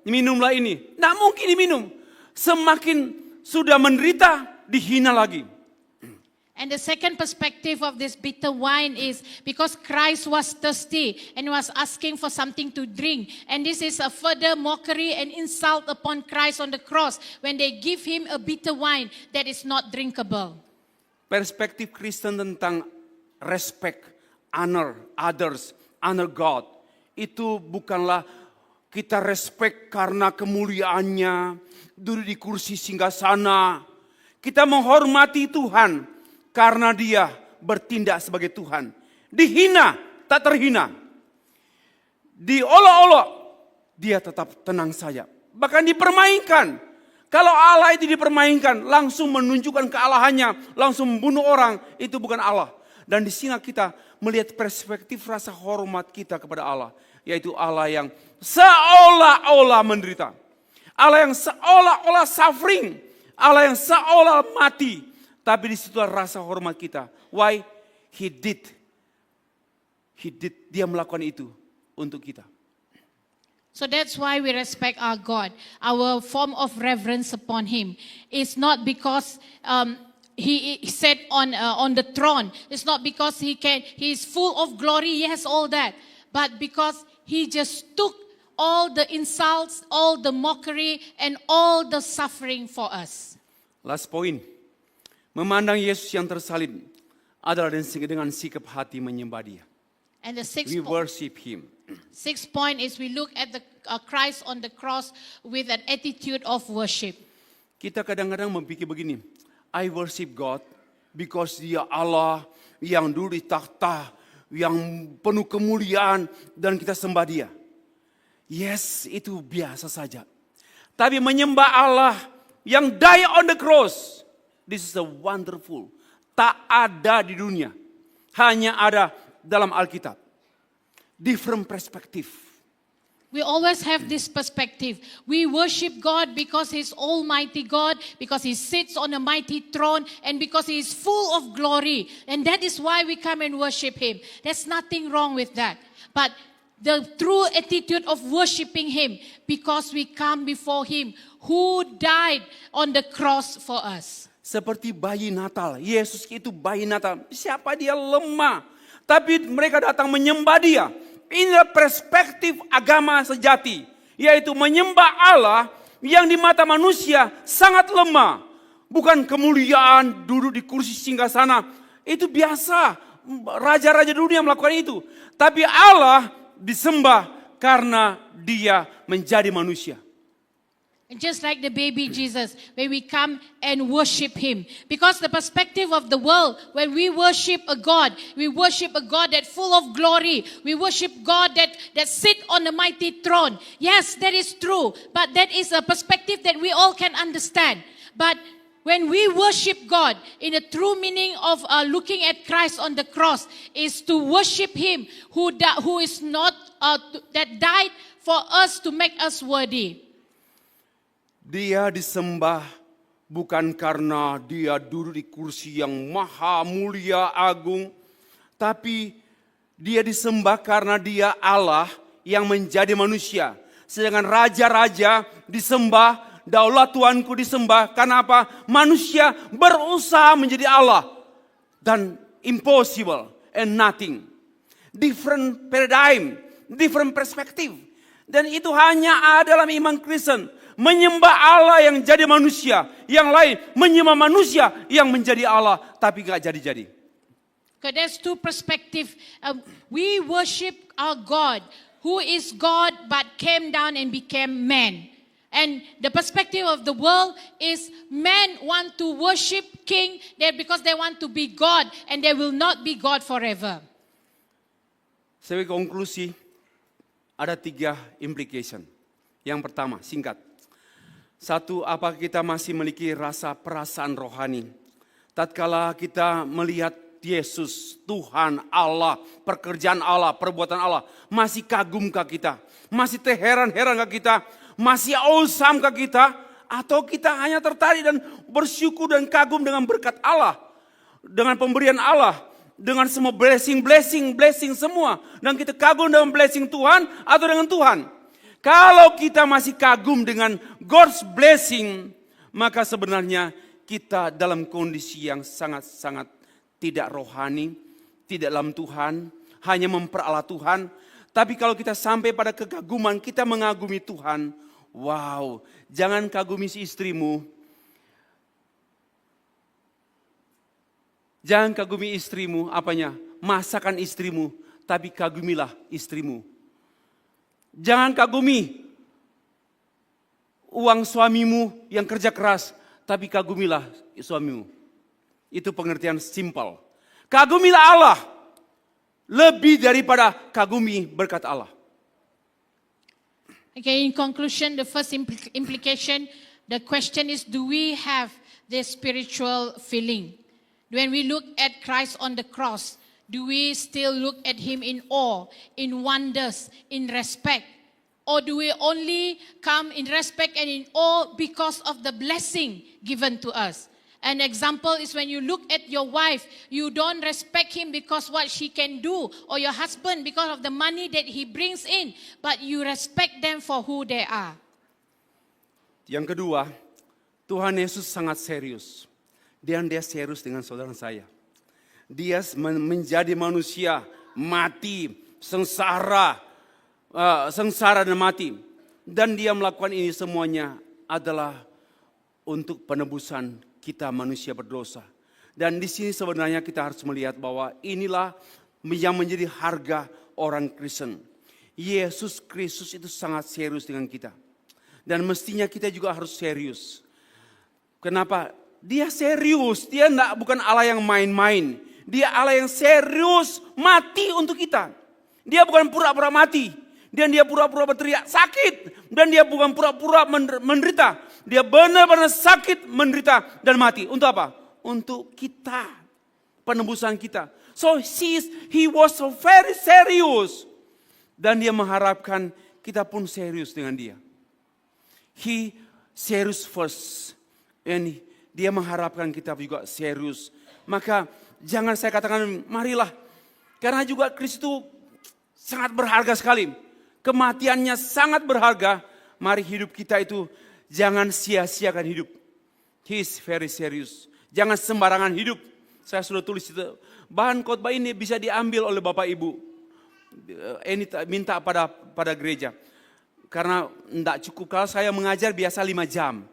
Minumlah ini. Tidak mungkin diminum. Semakin sudah menderita, dihina lagi. And the second perspective of this bitter wine is because Christ was thirsty and was asking for something to drink. And this is a further mockery and insult upon Christ on the cross when they give him a bitter wine that is not drinkable. Perspektif Kristen tentang respect, honor others, honor God. Itu bukanlah kita respect karena kemuliaannya, duduk di kursi singgasana. Kita menghormati Tuhan karena dia bertindak sebagai Tuhan. Dihina, tak terhina. Diolok-olok, dia tetap tenang saja. Bahkan dipermainkan. Kalau Allah itu dipermainkan, langsung menunjukkan kealahannya, langsung membunuh orang, itu bukan Allah. Dan di sini kita melihat perspektif rasa hormat kita kepada Allah. Yaitu Allah yang seolah-olah menderita. Allah yang seolah-olah suffering. Allah yang seolah mati. Tapi di situ rasa hormat kita. Why? He did. Dia melakukan itu untuk kita. So that's why we respect our God. Our form of reverence upon him is not because he sat on the throne. It's not because he is full of glory. He has all that. But because he just took all the insults, all the mockery, and all the suffering for us. Last point. Memandang Yesus yang tersalib adalah dengan sikap hati menyembah dia. And the We worship him. sixth point is we look at the Christ on the cross with an attitude of worship. Kita kadang-kadang berpikir begini. I worship God because dia Allah yang duduk di takhta, yang penuh kemuliaan dan kita sembah dia. Yes, itu biasa saja. Tapi menyembah Allah yang die on the cross, this is a wonderful. Tak ada di dunia, hanya ada dalam Alkitab. Different perspective. We always have this perspective. We worship God because He's Almighty God, because He sits on a mighty throne, and because He is full of glory. And that is why we come and worship Him. There's nothing wrong with that. But the true attitude of worshiping Him, because we come before Him who died on the cross for us. Seperti bayi Natal. Yesus itu bayi Natal. Siapa dia lemah. Tapi mereka datang menyembah dia. Inilah perspektif agama sejati. Yaitu menyembah Allah yang di mata manusia sangat lemah. Bukan kemuliaan duduk di kursi singgasana. Itu biasa. Raja-raja dunia melakukan itu. Tapi Allah disembah karena dia menjadi manusia. Just like the baby Jesus, when we come and worship Him. Because the perspective of the world, when we worship a God that full of glory. We worship God that sit on the mighty throne. Yes, that is true. But that is a perspective that we all can understand. But when we worship God, in the true meaning of looking at Christ on the cross, is to worship Him who is not that died for us to make us worthy. Dia disembah bukan karena dia duduk di kursi yang maha mulia agung. Tapi dia disembah karena dia Allah yang menjadi manusia. Sedangkan raja-raja disembah, daulat Tuanku disembah. Karena apa? Manusia berusaha menjadi Allah. Dan impossible and nothing. Different paradigm, different perspective. Dan itu hanya ada dalam iman Kristen. menyembah Allah yang jadi manusia. Yang lain menyembah manusia yang menjadi Allah, tapi gak jadi-jadi. Okay, there's two perspectives. We worship our God, who is God but came down and became man. And the perspective of the world is men want to worship king because they want to be God and they will not be God forever. Sebagai konklusi, ada 3 implication. Yang pertama, singkat. 1, apakah kita masih memiliki rasa perasaan rohani? Tatkala kita melihat Yesus, Tuhan, Allah, pekerjaan Allah, perbuatan Allah, masih kagumkah kita? Masih terheran-herankah kita? Masih awesome-kah kita? Atau kita hanya tertarik dan bersyukur dan kagum dengan berkat Allah, dengan pemberian Allah, dengan semua blessing semua. Dan kita kagum dengan blessing Tuhan atau dengan Tuhan. Kalau kita masih kagum dengan God's blessing, maka sebenarnya kita dalam kondisi yang sangat-sangat tidak rohani, tidak dalam Tuhan, hanya memperalah Tuhan. Tapi kalau kita sampai pada kekaguman, kita mengagumi Tuhan. Wow, jangan kagumi si istrimu. Jangan kagumi istrimu, masakan istrimu, tapi kagumilah istrimu. Jangan kagumi uang suamimu yang kerja keras, tapi kagumilah suamimu. Itu pengertian simpel. Kagumilah Allah lebih daripada kagumi berkat Allah. Okay, in conclusion, the first implication, the question is, do we have this spiritual feeling? When we look at Christ on the cross, do we still look at him in awe, in wonders, in respect? Or do we only come in respect and in awe because of the blessing given to us? An example is when you look at your wife, you don't respect him because what she can do, or your husband because of the money that he brings in, but you respect them for who they are. Yang kedua, Tuhan Yesus sangat serius. Dan dia serius dengan saudara saya. Dia menjadi manusia, mati, sengsara dan mati. Dan dia melakukan ini semuanya adalah untuk penebusan kita manusia berdosa. Dan di sini sebenarnya kita harus melihat bahwa inilah yang menjadi harga orang Kristen. Yesus Kristus itu sangat serius dengan kita. Dan mestinya kita juga harus serius. Kenapa? Dia serius, dia bukan Allah yang main-main. Dia Allah yang serius mati untuk kita. Dia bukan pura-pura mati. Dan dia pura-pura berteriak sakit. Dan dia bukan pura-pura menderita. Dia benar-benar sakit, menderita, dan mati. Untuk apa? Untuk kita. Penebusan kita. So he was so very serious. Dan dia mengharapkan kita pun serius dengan dia. He serious first. And dia mengharapkan kita juga serius. Maka jangan saya katakan marilah. Karena juga Kristus itu sangat berharga sekali. Kematiannya sangat berharga. Mari hidup kita itu jangan sia-siakan hidup. He is very serious. Jangan sembarangan hidup. Saya sudah tulis itu. Bahan khotbah ini bisa diambil oleh Bapak Ibu. Ini minta pada gereja. Karena tidak cukup kalau saya mengajar biasa 5 jam.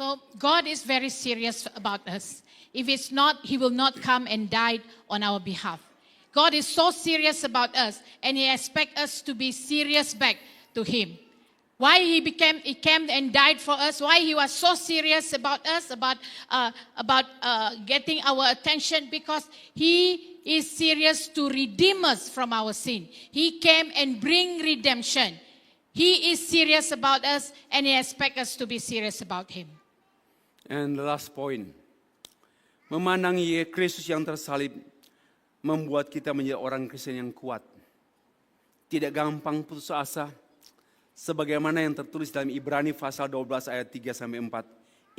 So God is very serious about us. If it's not, he will not come and die on our behalf. God is so serious about us, and he expects us to be serious back to him. Why he came and died for us, why he was so serious about us, about getting our attention, because he is serious to redeem us from our sin. He came and bring redemption. He is serious about us, and he expects us to be serious about him. And the last point, memandangi Kristus yang tersalib membuat kita menjadi orang Kristen yang kuat. Tidak gampang putus asa. Sebagaimana yang tertulis dalam Ibrani pasal 12 ayat 3-4.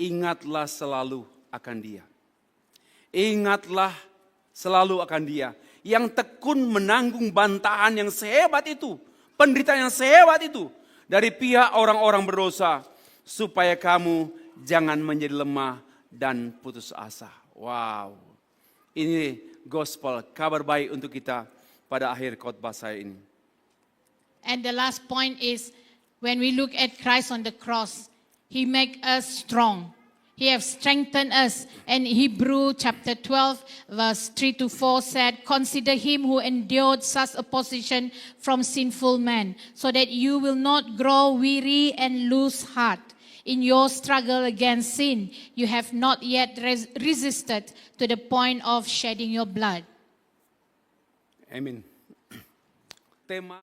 Ingatlah selalu akan dia. Ingatlah selalu akan dia. Yang tekun menanggung bantahan yang sehebat itu. Penderitaan yang sehebat itu. Dari pihak orang-orang berdosa. Supaya kamu jangan menjadi lemah dan putus asa. Wow. Ini gospel, kabar baik untuk kita pada akhir khotbah saya ini. And the last point is When we look at Christ on the cross, He make us strong. He has strengthened us. And Hebrew chapter 12, verse 3 to 4 said, "Consider him who endured such opposition from sinful men, so that you will not grow weary and lose heart. In your struggle against sin, you have not yet resisted to the point of shedding your blood." Amin. Tema